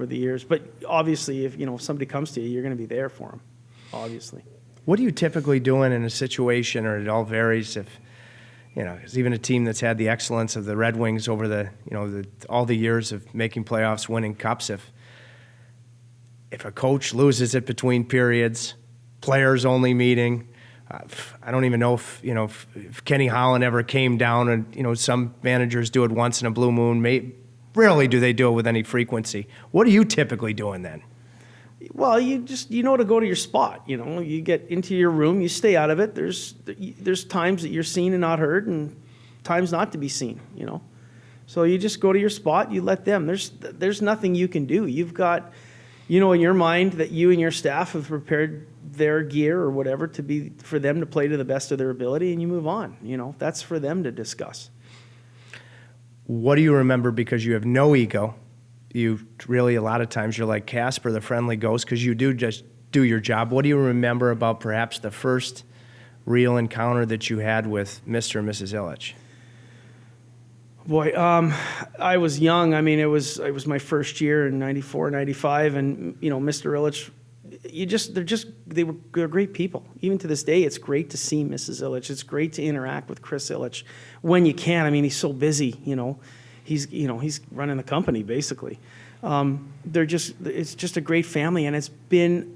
the years. But obviously, if somebody comes to you, you're going to be there for them. Obviously. What are you typically doing in a situation, or it all varies if? Because even a team that's had the excellence of the Red Wings over all the years of making playoffs, winning cups, if a coach loses it between periods, players only meeting, I don't even know if Kenny Holland ever came down, and some managers do it once in a blue moon. Rarely do they do it with any frequency. What are you typically doing then? Well, you just to go to your spot. You get into your room, you stay out of it. There's times that you're seen and not heard, and times not to be seen. So you just go to your spot. You let them. There's nothing you can do. You've got, in your mind that you and your staff have prepared their gear or whatever for them to play to the best of their ability, and you move on. That's for them to discuss. What do you remember, because you have no ego? You really, a lot of times, you're like Casper, the friendly ghost, because you do just do your job. What do you remember about perhaps the first real encounter that you had with Mr. and Mrs. Ilitch? Boy, I was young. I mean, it was my first year in 94, 95, and Mr. Ilitch, they're great people. Even to this day, it's great to see Mrs. Ilitch. It's great to interact with Chris Ilitch when you can. I mean, he's so busy, He's running the company basically. It's just a great family, and it's been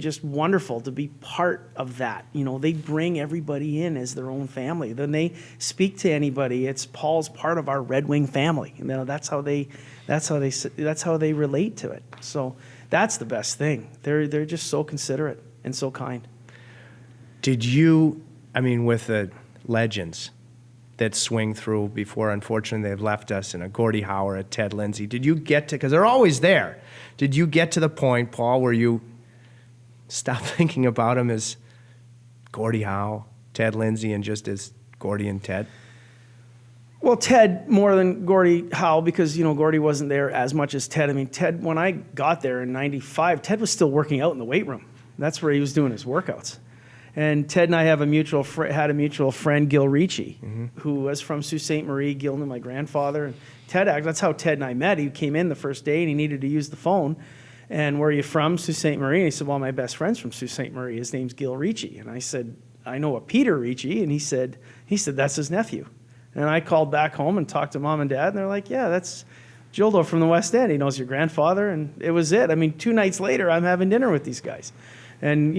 just wonderful to be part of that. They bring everybody in as their own family. Then they speak to anybody. It's Paul's part of our Red Wing family. That's how they relate to it. So that's the best thing. They're just so considerate and so kind. Did you? I mean, with the legends that swing through before, unfortunately, they've left us, and a Gordie Howe, a Ted Lindsay. Did you get to, because they're always there, did you get to the point, Paul, where you stopped thinking about him as Gordie Howe, Ted Lindsay, and just as Gordie and Ted? Well, Ted more than Gordie Howe, because, Gordie wasn't there as much as Ted. I mean, Ted, when I got there in 95, Ted was still working out in the weight room. That's where he was doing his workouts. And Ted and I had a mutual friend, Gil Ricci, who was from Sault Ste. Marie. Gil knew my grandfather. And that's how Ted and I met. He came in the first day, and he needed to use the phone. And where are you from? Sault Ste. Marie. And he said, well, my best friend's from Sault Ste. Marie. His name's Gil Ricci. And I said, I know a Peter Ricci. And he said, that's his nephew. And I called back home and talked to Mom and Dad, and they're like, yeah, that's Gildo from the West End. He knows your grandfather. And it was it. I mean, 2 nights later, I'm having dinner with these guys. And,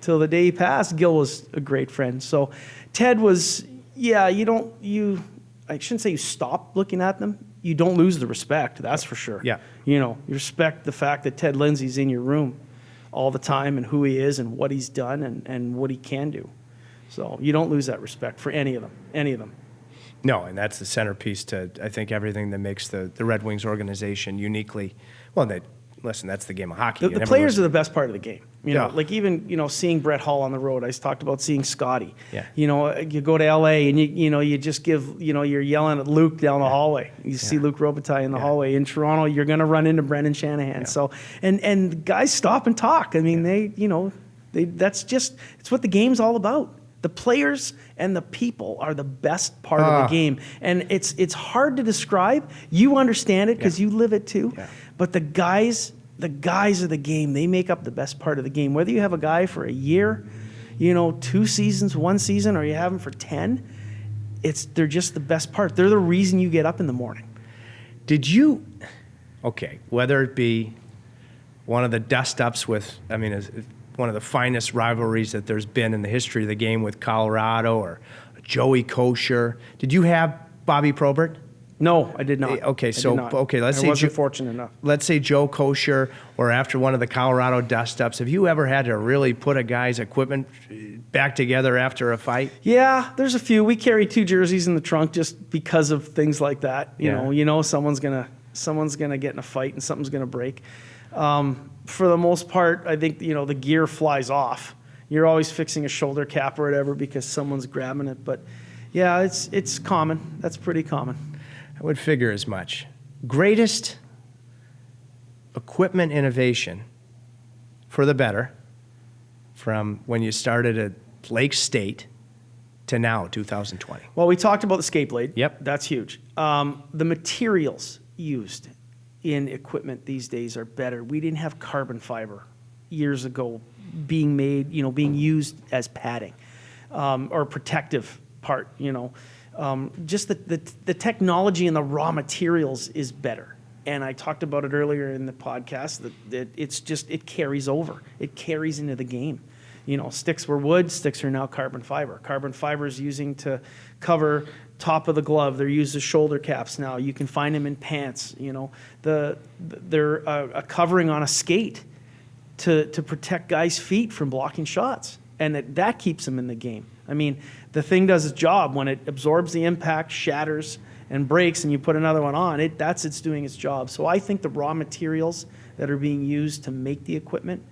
till the day he passed, Gil was a great friend. So Ted was, I shouldn't say you stop looking at them. You don't lose the respect, that's for sure. Yeah. You respect the fact that Ted Lindsay's in your room all the time and who he is and what he's done and what he can do. So you don't lose that respect for any of them. No, and that's the centerpiece to, I think, everything that makes the Red Wings organization uniquely, that's the game of hockey. The players are the best part of the game. Yeah. Like even, seeing Brett Hull on the road, I talked about seeing Scotty. Yeah. You go to LA and you just give, you're yelling at Luke down the hallway. You see Luke Robitaille in the hallway. In Toronto, you're going to run into Brendan Shanahan. Yeah. So, and guys stop and talk. I mean, it's what the game's all about. The players and the people are the best part of the game. And it's hard to describe. You understand it because you live it too. Yeah. But the guys of the game, they make up the best part of the game. Whether you have a guy for a year, 2 seasons, 1 season, or you have them for 10, they're just the best part. They're the reason you get up in the morning. Whether it be one of the dust-ups with, one of the finest rivalries that there's been in the history of the game with Colorado, or Joey Kosher. Did you have Bobby Probert? No, I did not. Let's I say wasn't fortunate enough. Let's say Joe Kosher, or after one of the Colorado dust-ups. Have you ever had to really put a guy's equipment back together after a fight? Yeah, there's a few. We carry 2 jerseys in the trunk just because of things like that. You know, someone's gonna get in a fight and something's gonna break. For the most part, I think, the gear flies off. You're always fixing a shoulder cap or whatever because someone's grabbing it. But yeah, it's common. That's pretty common. I would figure as much. Greatest equipment innovation for the better from when you started at Lake State to now, 2020. Well, we talked about the skate blade. Yep. That's huge. The materials used in equipment these days are better. We didn't have carbon fiber years ago being made, being used as padding or protective part, just the technology and the raw materials is better. And I talked about it earlier in the podcast that it carries over. It carries into the game. Sticks were wood, sticks are now carbon fiber. Carbon fiber is using to cover top of the glove. They're used as shoulder caps now. You can find them in pants. They're a covering on a skate to protect guys' feet from blocking shots, and that keeps them in the game. I mean, the thing does its job when it absorbs the impact, shatters, and breaks, and you put another one on. It's doing its job. So I think the raw materials that are being used to make the equipment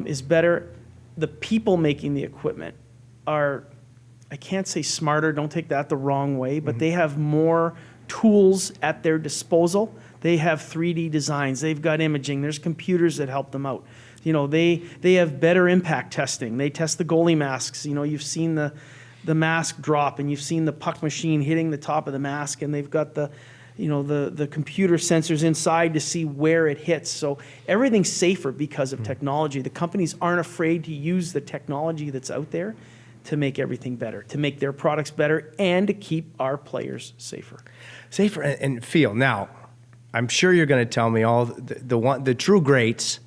is better. The people making the equipment are, I can't say smarter, don't take that the wrong way, but they have more tools at their disposal. They have 3D designs, they've got imaging, there's computers that help them out. They have better impact testing. They test the goalie masks. You've seen the mask drop and you've seen the puck machine hitting the top of the mask, and they've got the computer sensors inside to see where it hits. So everything's safer because of technology. The companies aren't afraid to use the technology that's out there to make everything better, to make their products better, and to keep our players safer. Safer and feel. Now, I'm sure you're going to tell me all the true greats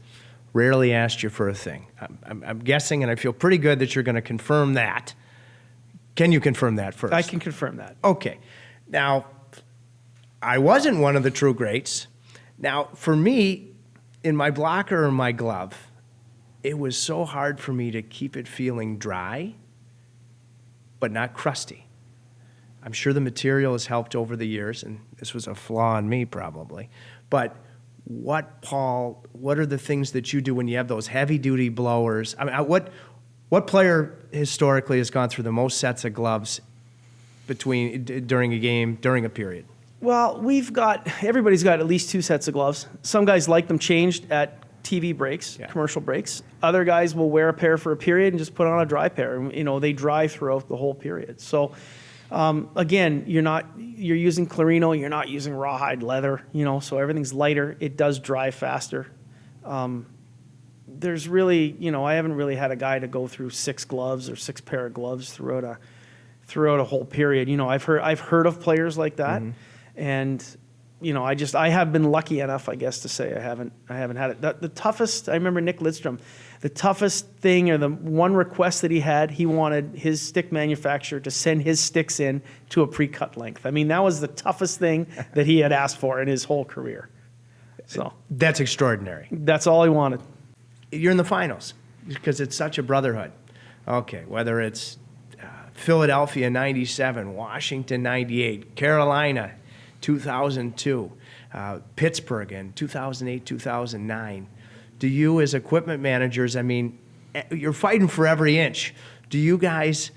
rarely asked you for a thing. I'm guessing, and I feel pretty good that you're going to confirm that. Can you confirm that first? I can confirm that. Okay. Now, I wasn't one of the true greats. Now, for me, in my blocker or my glove, it was so hard for me to keep it feeling dry, but not crusty. I'm sure the material has helped over the years, and this was a flaw in me probably. But what are the things that you do when you have those heavy-duty blowers? I mean, what player historically has gone through the most sets of gloves during a game, during a period? Well, everybody's got at least 2 sets of gloves. Some guys like them changed at TV breaks, commercial breaks. Other guys will wear a pair for a period and just put on a dry pair. They dry throughout the whole period. So, again, you're using Clarino, you're not using rawhide leather, so everything's lighter. It does dry faster. There's really, I haven't really had a guy to go through 6 gloves or 6 pair of gloves throughout a whole period. I've heard of players like that. And I have been lucky enough, I guess, to say I haven't had it. The toughest, I remember Nick Lidstrom, the toughest thing or the one request that he wanted his stick manufacturer to send his sticks in to a pre-cut length. I mean, that was the toughest thing that he had asked for in his whole career. So That's extraordinary. that's all he wanted. You're in the finals because it's such a brotherhood. Okay, whether it's Philadelphia 97, Washington 98, Carolina 2002, Pittsburgh in 2008, 2009. Do you as equipment managers, I mean, you're fighting for every inch. Do you guys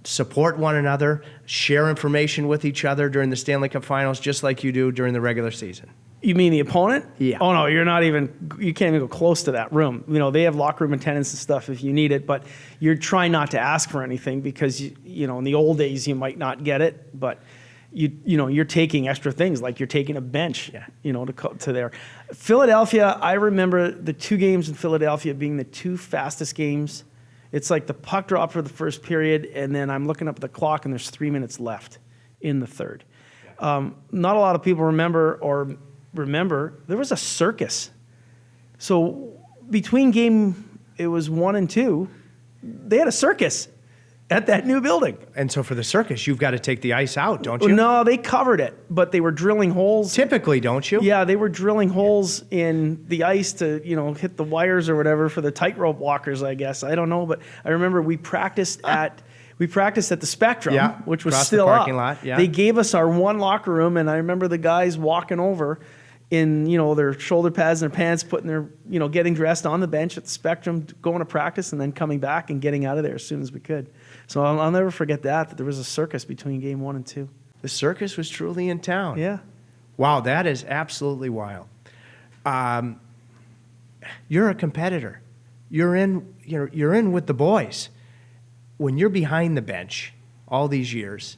support one another, share information with each other during the Stanley Cup Finals just like you do during the regular season? You mean the opponent? Yeah. Oh no, you can't even go close to that room. They have locker room attendants and stuff if you need it, but you're trying not to ask for anything because in the old days you might not get it, but you're taking extra things like you're taking a bench, to there. Philadelphia, I remember the 2 games in Philadelphia being the 2 fastest games. It's like the puck dropped for the first period, and then I'm looking up at the clock, and there's 3 minutes left in the third. Not a lot of people remember there was a circus. So between it was 1 and 2, they had a circus at that new building. And so for the circus, you've got to take the ice out, don't you? No, they covered it, but they were drilling holes. Typically, don't you? Yeah, they were drilling holes in the ice to, hit the wires or whatever for the tightrope walkers, I guess. I don't know, but I remember we practiced at the Spectrum, which was across still the parking up. lot. Yeah. They gave us our one locker room, and I remember the guys walking over in their shoulder pads and their pants, putting their getting dressed on the bench at the Spectrum, going to practice, and then coming back and getting out of there as soon as we could. So I'll never forget that there was a circus between game 1 and 2. The circus was truly in town. Yeah. Wow, that is absolutely wild. You're a competitor. You're in with the boys. When you're behind the bench all these years,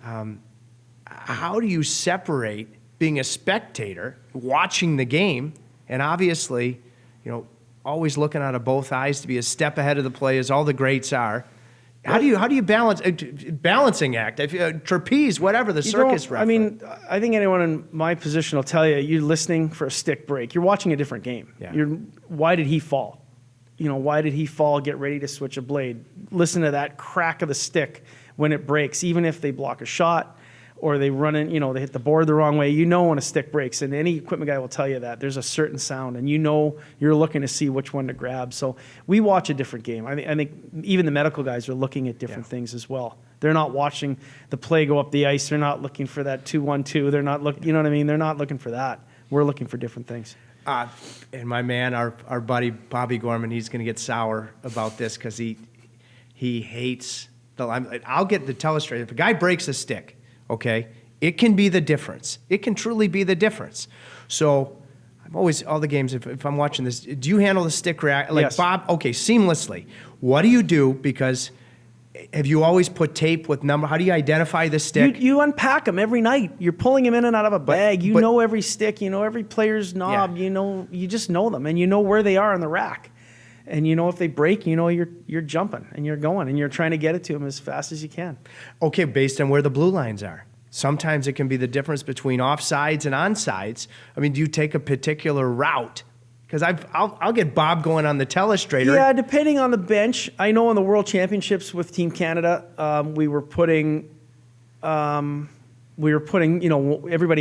how do you separate being a spectator, watching the game, and obviously, always looking out of both eyes to be a step ahead of the play as all the greats are? How do you balance balancing act? Trapeze, whatever the circus reference. I mean, I think anyone in my position will tell you, you're listening for a stick break. You're watching a different game. Yeah. Why did he fall? Why did he fall? Get ready to switch a blade. Listen to that crack of the stick when it breaks, even if they block a shot or they run in, they hit the board the wrong way. When a stick breaks, and any equipment guy will tell you that. There's a certain sound, and you're looking to see which one to grab. So we watch a different game. I think even the medical guys are looking at different things as well. They're not watching the play go up the ice. They're not looking for that 2-1-2. They're not looking, you know what I mean? They're not looking for that. We're looking for different things. And my man, our buddy Bobby Gorman, he's going to get sour about this because he hates the line. I'll get the telestrator. If a guy breaks a stick, okay, it can be the difference. It can truly be the difference. So I'm always, all the games, if I'm watching this, do you handle the stick like Yes. Bob? Okay, seamlessly. What do you do? Because have you always put tape with number? How do you identify the stick? You unpack them every night. You're pulling them in and out of a bag. You but- know every stick. You know every player's knob. Yeah. You just know them, and you know where they are on the rack. And if they break, you're jumping and you're going and you're trying to get it to them as fast as you can. Okay, based on where the blue lines are. Sometimes it can be the difference between offsides and onsides. I mean, do you take a particular route? Because I'll get Bob going on the telestrator. Yeah, depending on the bench. I know in the World Championships with Team Canada, we were putting, everybody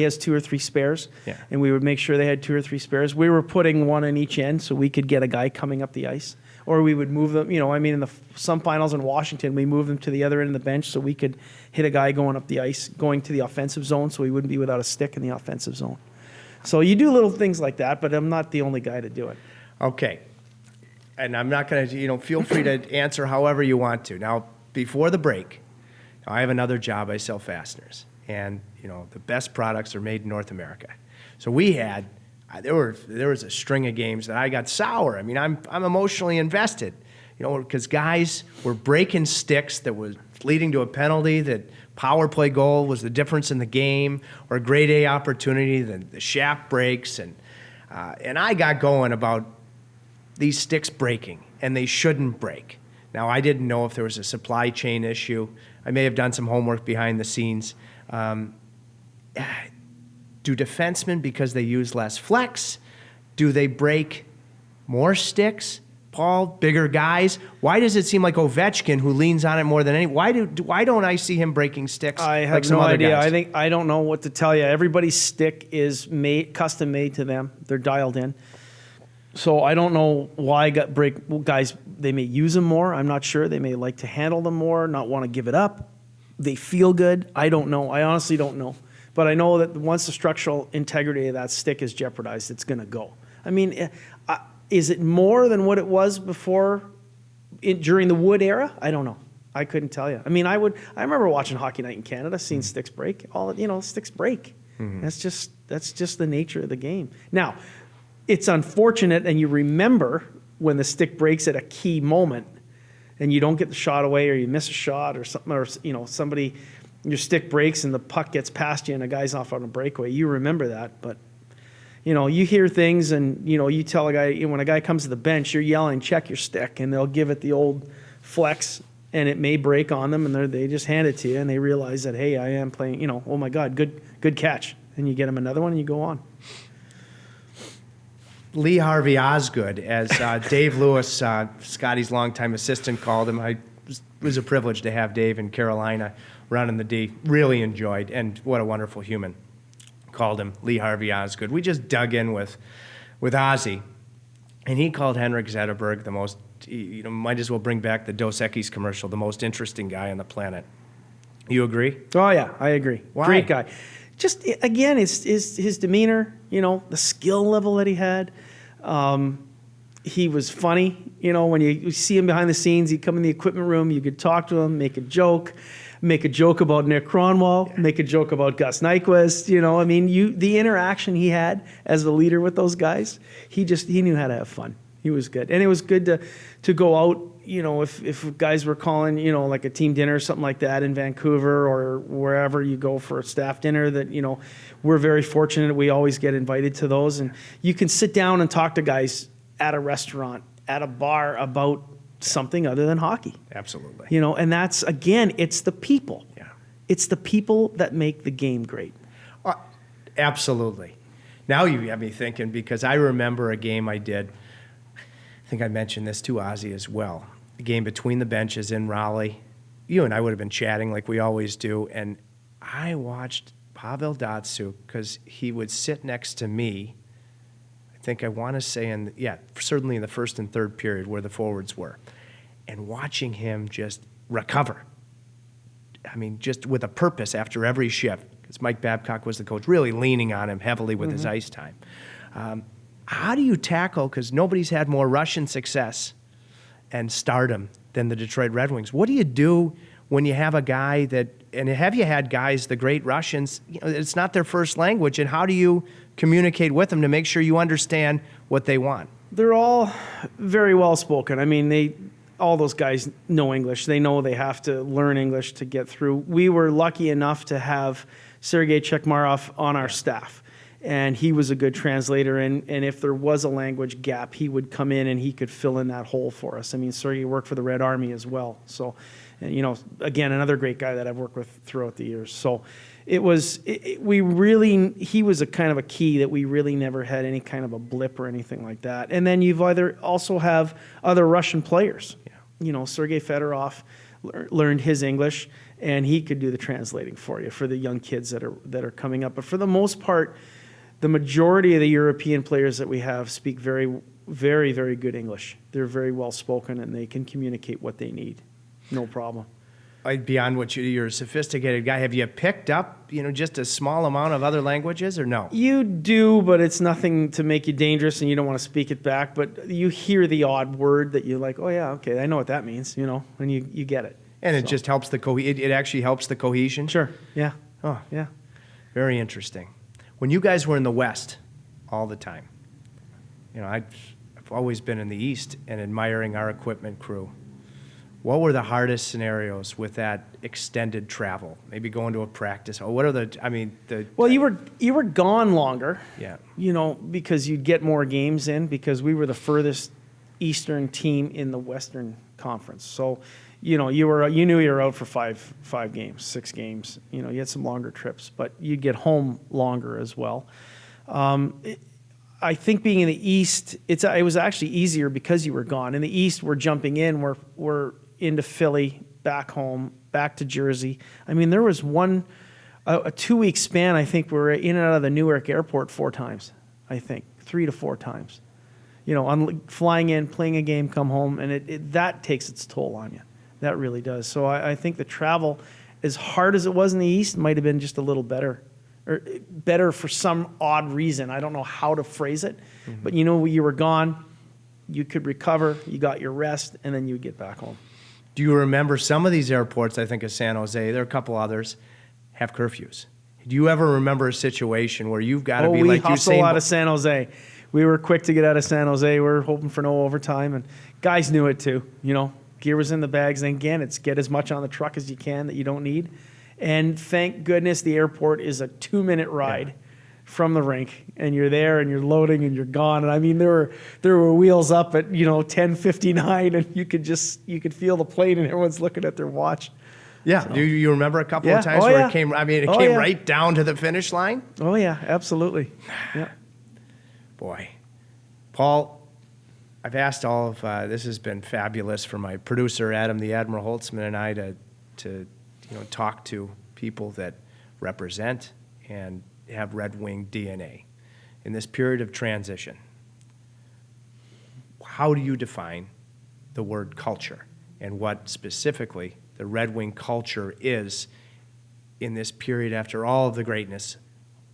has 2 or 3 spares. Yeah. And we would make sure they had 2 or 3 spares. We were putting one on each end so we could get a guy coming up the ice. Or we would move them, in some finals in Washington, we moved them to the other end of the bench so we could hit a guy going up the ice, going to the offensive zone so he wouldn't be without a stick in the offensive zone. So you do little things like that, but I'm not the only guy to do it. Okay. And I'm not going to, feel free to answer however you want to. Now, before the break, I have another job. I sell fasteners. And, the best products are made in North America. So we had, there was a string of games that I got sour. I mean, I'm emotionally invested, because guys were breaking sticks that was leading to a penalty, that power play goal was the difference in the game, or a grade A opportunity, then the shaft breaks. And I got going about these sticks breaking, and they shouldn't break. Now, I didn't know if there was a supply chain issue. I may have done some homework behind the scenes. Do defensemen, because they use less flex, do they break more sticks? Paul, bigger guys. Why does it seem like Ovechkin, who leans on it more than any? Why don't I see him breaking sticks? I have like some no other idea. guys? I don't know what to tell you. Everybody's stick is custom made to them. They're dialed in. So I don't know why guys. They may use them more. I'm not sure. They may like to handle them more, not want to give it up. They feel good. I don't know. I honestly don't know. But I know that once the structural integrity of that stick is jeopardized, it's going to go. I mean, is it more than what it was before during the Wood era? I don't know. I couldn't tell you. I mean, I remember watching Hockey Night in Canada, seeing sticks break. Sticks break. Mm-hmm. That's just the nature of the game. Now, it's unfortunate, and you remember when the stick breaks at a key moment, and you don't get the shot away, or you miss a shot, or something, or somebody, your stick breaks and the puck gets past you, and a guy's off on a breakaway. You remember that, but. You hear things, and, you tell a guy, when a guy comes to the bench, you're yelling, check your stick, and they'll give it the old flex, and it may break on them, and they just hand it to you, and they realize that, hey, I am playing, oh my God, good catch. And you get them another one, and you go on. Lee Harvey Osgood, as Dave Lewis, Scotty's longtime assistant, called him. It was a privilege to have Dave in Carolina running the D. Really enjoyed, and what a wonderful human. Called him Lee Harvey Osgood. We just dug in with Ozzy, and he called Henrik Zetterberg the most, might as well bring back the Dos Equis commercial, the most interesting guy on the planet. You agree? Oh, yeah, I agree. Why? Great guy. Just, again, his demeanor, the skill level that he had. He was funny. When you see him behind the scenes, he'd come in the equipment room, you could talk to him, make a joke about Nick Cronwall, make a joke about Gus Nyquist. The interaction he had as the leader with those guys, he knew how to have fun. He was good. And it was good to go out, if guys were calling, like a team dinner or something like that in Vancouver or wherever you go for a staff dinner, that, we're very fortunate. We always get invited to those. And you can sit down and talk to guys at a restaurant, at a bar, about something other than hockey. Absolutely. And that's, again, it's the people. Yeah. It's the people that make the game great. Absolutely. Now you have me thinking, because I remember a game I did, I think I mentioned this to Ozzy as well, a game between the benches in Raleigh. You and I would have been chatting like we always do, and I watched Pavel Datsyuk, because he would sit next to me, I think I want to say certainly in the first and third period where the forwards were, and watching him just recover. I mean, just with a purpose after every shift, because Mike Babcock was the coach, really leaning on him heavily with his ice time. How do you tackle, because nobody's had more Russian success and stardom than the Detroit Red Wings. What do you do when you have a guy and have you had guys, the great Russians, it's not their first language, and how do you communicate with them to make sure you understand what they want? They're all very well spoken. I mean, all those guys know English. They know they have to learn English to get through. We were lucky enough to have Sergei Chekmarov on our staff, and he was a good translator. And if there was a language gap, he would come in and he could fill in that hole for us. I mean, Sergei worked for the Red Army as well. So, again, another great guy that I've worked with throughout the years. So he was a kind of a key that we really never had any kind of a blip or anything like that. And then you've also have other Russian players. Yeah. Sergei Fedorov learned his English, and he could do the translating for you for the young kids that are coming up. But for the most part, the majority of the European players that we have speak very, very, very good English. They're very well spoken, and they can communicate what they need. No problem. Beyond what you're a sophisticated guy, have you picked up, just a small amount of other languages, or no? You do, but it's nothing to make you dangerous, and you don't want to speak it back. But you hear the odd word that you're like, oh yeah, okay, I know what that means, and you get it. And it just helps it actually helps the cohesion? Sure, yeah. Oh, yeah. Very interesting. When you guys were in the West all the time, I've always been in the East and admiring our equipment crew. What were the hardest scenarios with that extended travel? Maybe going to a practice. Or what are Well, you were gone longer. Yeah. Because you'd get more games in, because we were the furthest Eastern team in the Western Conference. So you knew you were out for five games, 6 games. You had some longer trips, but you'd get home longer as well. I think being in the East, it was actually easier because you were gone. In the East, we're jumping in. We're into Philly, back home, back to Jersey. I mean, there was a 2-week span. I think we were in and out of the Newark airport 4 times. I think 3 to 4 times. Flying in, playing a game, come home, and that takes its toll on you. That really does. So I think the travel, as hard as it was in the East, might have been just a little better. Or better for some odd reason. I don't know how to phrase it, but you were gone, you could recover, you got your rest, and then you would get back home. Do you remember some of these airports, I think of San Jose, there are a couple others, have curfews? Do you ever remember a situation where you've got to be like we you hustle out of San Jose. We were quick to get out of San Jose. We were hoping for no overtime, and guys knew it too. Gear was in the bags, and again, it's get as much on the truck as you can that you don't need. And thank goodness the airport is a 2-minute ride from the rink, and you're there and you're loading and you're gone. And I mean, there were wheels up at 10:59, and you could feel the plane, and everyone's looking at their watch. Yeah. So, do you remember a couple of times where it came? I mean, it came right down to the finish line. Oh yeah, absolutely. Yeah. Boy, Paul, I've asked all of this has been fabulous for my producer Adam, the Admiral Holtzman, and I to talk to people that represent and have Red Wing DNA in this period of transition. How do you define the word culture and what specifically the Red Wing culture is in this period after all of the greatness?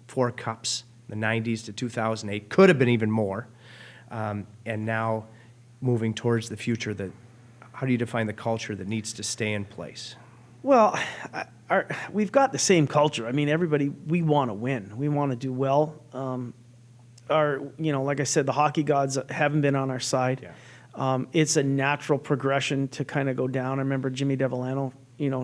4 cups, the 90s to 2008, could have been even more, and now moving towards the future. How do you define the culture that needs to stay in place? Well, we've got the same culture. I mean, everybody, we want to win. We want to do well. Like I said, the hockey gods haven't been on our side. Yeah. It's a natural progression to kind of go down. I remember Jimmy Devellano,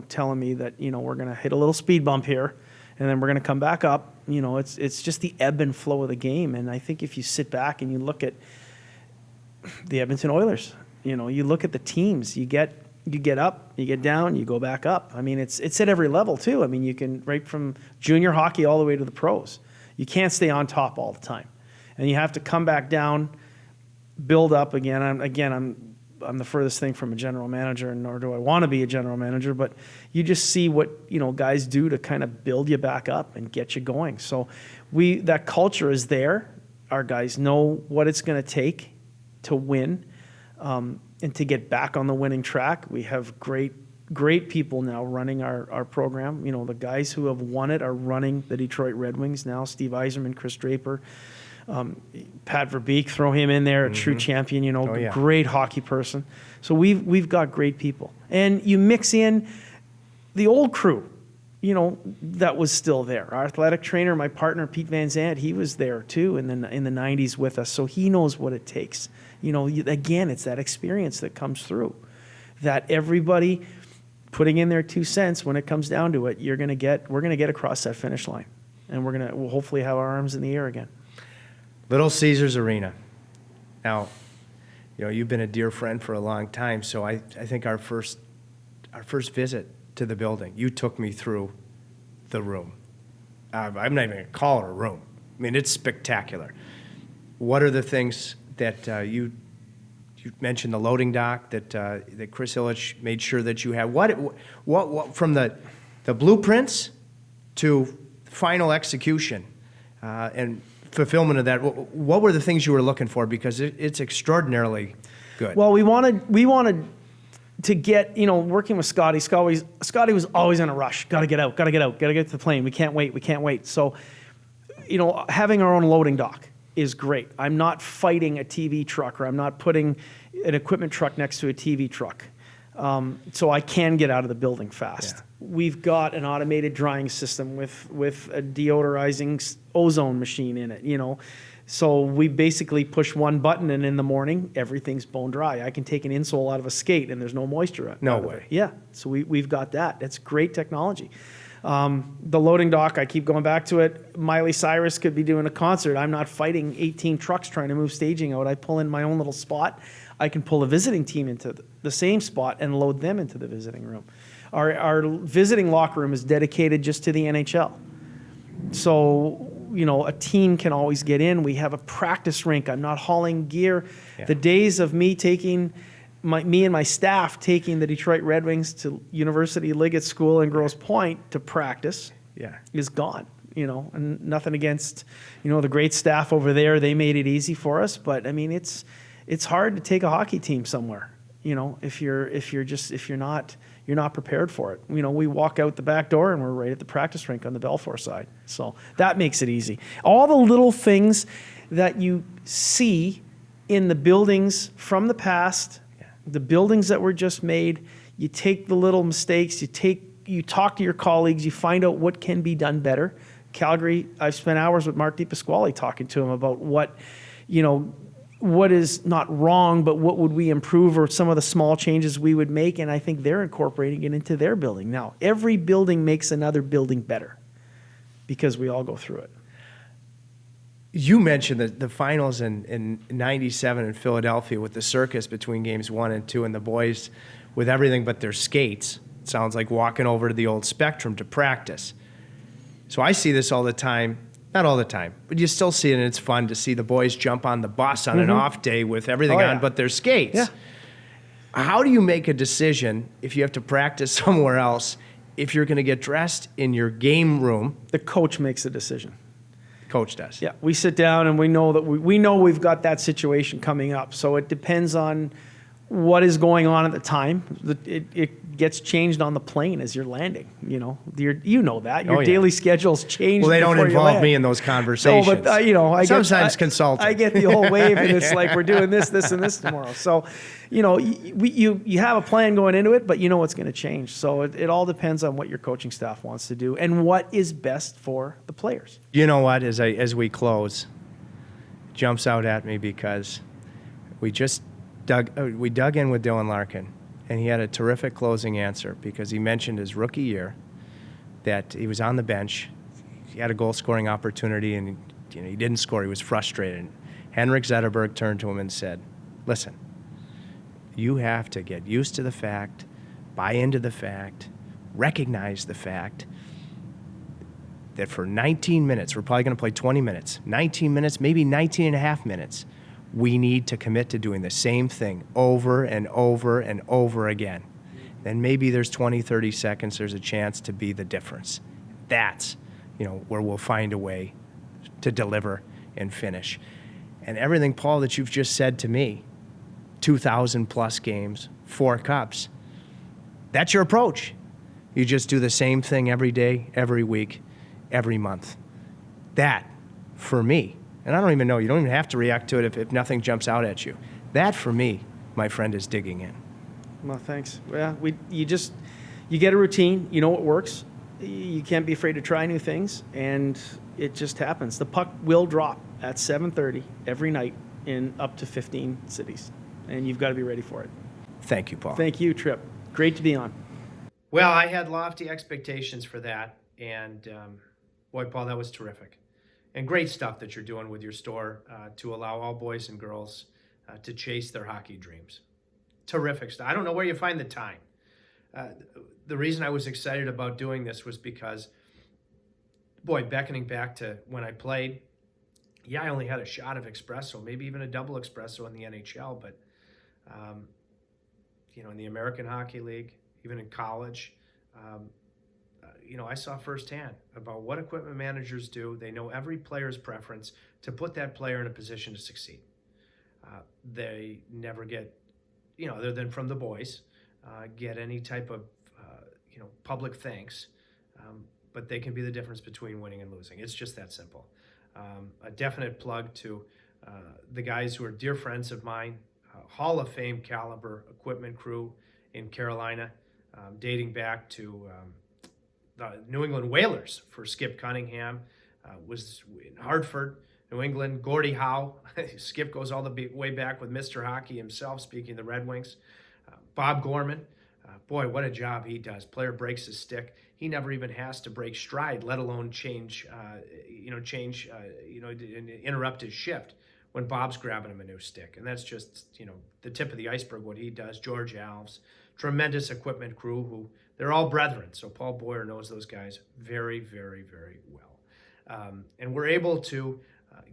telling me that, we're going to hit a little speed bump here, and then we're going to come back up. It's just the ebb and flow of the game. And I think if you sit back and you look at the Edmonton Oilers, you look at the teams, you get up, you get down, you go back up. I mean, it's at every level too. I mean, you can right from junior hockey all the way to the pros. You can't stay on top all the time, and you have to come back down, build up again. I'm the furthest thing from a general manager, and nor do I want to be a general manager. But you just see what guys do to kind of build you back up and get you going. So that culture is there. Our guys know what it's going to take to win. And to get back on the winning track. We have great people now running our program. The guys who have won it are running the Detroit Red Wings now. Steve Yzerman, Chris Draper, Pat Verbeek, throw him in there, a true champion, great hockey person. So we've got great people. And you mix in the old crew, that was still there. Our athletic trainer, my partner, Pete Van Zandt, he was there too in the 90s with us. So he knows what it takes. Again, it's that experience that comes through, that everybody putting in their 2 cents when it comes down to it, we're going to get across that finish line, and we'll hopefully have our arms in the air again. Little Caesars Arena. Now, you've been a dear friend for a long time, so I think our first visit to the building, you took me through the room. I'm not even going to call it a room. I mean, it's spectacular. What are the things that you mentioned, the loading dock that Chris Illich made sure that you had? What from the blueprints to final execution and fulfillment of that? What were the things you were looking for? Because it's extraordinarily good. Well, we wanted to get, working with Scotty. Scotty was always in a rush. Got to get out. Got to get to the plane. We can't wait. So, having our own loading dock is great. I'm not fighting a TV truck, or I'm not putting an equipment truck next to a TV truck. So I can get out of the building fast. Yeah. We've got an automated drying system with a deodorizing ozone machine in it, So we basically push one button, and in the morning, everything's bone dry. I can take an insole out of a skate, and there's no moisture. No way. Yeah, so we've got that. That's great technology. The loading dock, I keep going back to it. Miley Cyrus could be doing a concert. I'm not fighting 18 trucks trying to move staging out. I pull in my own little spot. I can pull a visiting team into the same spot and load them into the visiting room. Our visiting locker room is dedicated just to the NHL. So, a team can always get in. We have a practice rink. I'm not hauling gear. Yeah. The days of me me and my staff taking the Detroit Red Wings to University Liggett School in Grosse Pointe to practice is gone. And nothing against, the great staff over there. They made it easy for us. But I mean, it's hard to take a hockey team somewhere, if you're not prepared for it. We walk out the back door and we're right at the practice rink on the Belfour side. So that makes it easy. All the little things that you see in the buildings from the past, the buildings that were just made, you take the little mistakes, you talk to your colleagues, you find out what can be done better. Calgary, I've spent hours with Mark DiPasquale talking to him about what is not wrong, but what would we improve or some of the small changes we would make, and I think they're incorporating it into their building. Now, every building makes another building better because we all go through it. You mentioned the finals in 97 in Philadelphia with the circus between games 1 and 2 and the boys with everything but their skates. It sounds like walking over to the old Spectrum to practice. So I see this all the time. Not all the time, but you still see it, and it's fun to see the boys jump on the bus on an off day with everything on but their skates. Yeah. How do you make a decision if you have to practice somewhere else if you're going to get dressed in your game room? The coach makes a decision. Coach does. Yeah, we sit down and we know that we know we've got that situation coming up. So it depends on what is going on at the time. It gets changed on the plane as you're landing. You know that your daily schedules change. Well, they don't before you involve land. me in those conversations. No, but I sometimes consulting. I get the whole wave, and it's like we're doing this, and this tomorrow. So, you have a plan going into it, but you know what's going to change. So it all depends on what your coaching staff wants to do and what is best for the players. You know what? As we close, jumps out at me because we dug in with Dylan Larkin, and he had a terrific closing answer because he mentioned his rookie year that he was on the bench. He had a goal-scoring opportunity, and he didn't score. He was frustrated. Henrik Zetterberg turned to him and said, listen, you have to get used to the fact, buy into the fact, recognize the fact that for 19 minutes, we're probably going to play 20 minutes, 19 minutes, maybe 19 and a half minutes, we need to commit to doing the same thing over and over and over again. Then maybe there's 20, 30 seconds, there's a chance to be the difference. That's, where we'll find a way to deliver and finish. And everything, Paul, that you've just said to me, 2,000 plus games, 4 cups, that's your approach. You just do the same thing every day, every week, every month. That, for me, and I don't even know, you don't even have to react to it if nothing jumps out at you. That, for me, my friend, is digging in. Well, thanks. Yeah, you get a routine. You know what works. You can't be afraid to try new things, and it just happens. The puck will drop at 7:30 every night in up to 15 cities, and you've got to be ready for it. Thank you, Paul. Thank you, Tripp. Great to be on. Well, I had lofty expectations for that, and boy, Paul, that was terrific. And great stuff that you're doing with your store to allow all boys and girls to chase their hockey dreams. Terrific stuff. I don't know where you find the time. The reason I was excited about doing this was because, boy, beckoning back to when I played, I only had a shot of espresso, maybe even a double espresso in the NHL, but, in the American Hockey League, even in college, I saw firsthand about what equipment managers do. They know every player's preference to put that player in a position to succeed. They never get, other than from the boys, get any type of, public thanks. But they can be the difference between winning and losing. It's just that simple. A definite plug to the guys who are dear friends of mine, Hall of Fame caliber equipment crew in Carolina, dating back to the New England Whalers for Skip Cunningham, was in Hartford, New England. Gordie Howe, Skip goes all the way back with Mr. Hockey himself, speaking of the Red Wings. Bob Gorman, boy, what a job he does. Player breaks his stick. He never even has to break stride, let alone interrupt his shift. when Bob's grabbing him a new stick. And that's just, the tip of the iceberg, what he does. George Alves, tremendous equipment crew who they're all brethren. So Paul Boyer knows those guys very, very, very well. And we're able to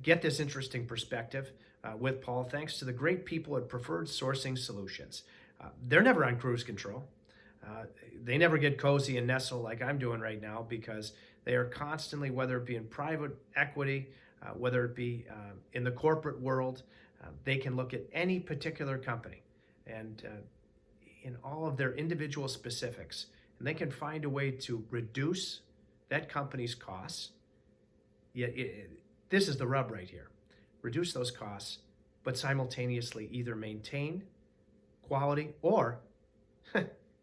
get this interesting perspective with Paul thanks to the great people at Preferred Sourcing Solutions. They're never on cruise control. They never get cozy and nestle like I'm doing right now because they are constantly, whether it be in private equity, whether it be in the corporate world, they can look at any particular company and in all of their individual specifics, and they can find a way to reduce that company's costs. This is the rub right here. Reduce those costs, but simultaneously either maintain quality or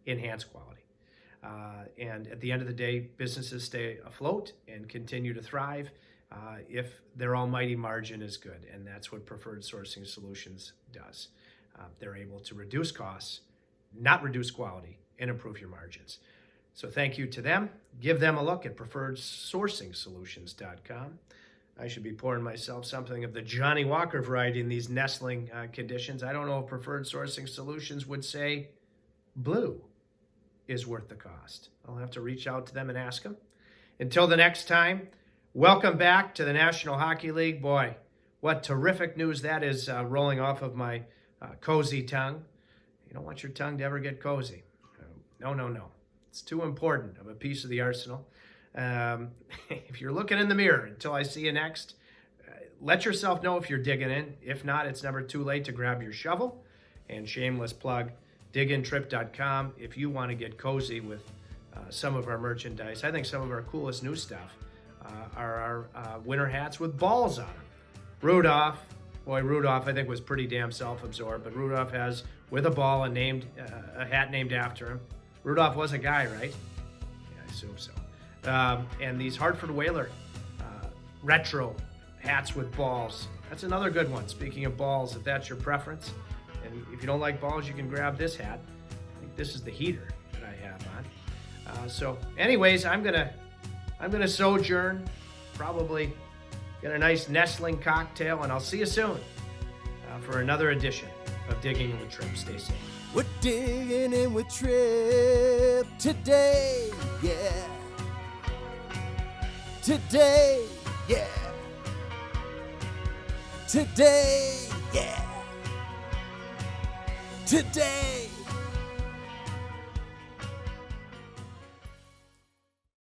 enhance quality. And at the end of the day, businesses stay afloat and continue to thrive if their almighty margin is good. And that's what Preferred Sourcing Solutions does. They're able to reduce costs, not reduce quality, and improve your margins. So thank you to them. Give them a look at preferredsourcingsolutions.com. I should be pouring myself something of the Johnny Walker variety in these nestling conditions. I don't know if Preferred Sourcing Solutions would say blue is worth the cost. I'll have to reach out to them and ask them. Until the next time, welcome back to the National Hockey League. Boy, what terrific news that is rolling off of my cozy tongue. You don't want your tongue to ever get cozy. No. It's too important of a piece of the arsenal. If you're looking in the mirror until I see you next, let yourself know if you're digging in. If not, it's never too late to grab your shovel. And shameless plug, digintrip.com if you want to get cozy with some of our merchandise. I think some of our coolest new stuff are our winter hats with balls on them. Rudolph I think was pretty damn self-absorbed, but Rudolph has with a ball a hat named after him. Rudolph was a guy, right? Yeah, I assume so. And these Hartford Whaler retro hats with balls. That's another good one. Speaking of balls, if that's your preference, and if you don't like balls, you can grab this hat. I think this is the heater that I have on. So, anyways, I'm gonna sojourn, probably get a nice nestling cocktail, and I'll see you soon for another edition of Digging In with Trip. Stay safe. We're digging in with Trip today, yeah. Today, yeah. Today, yeah. Today.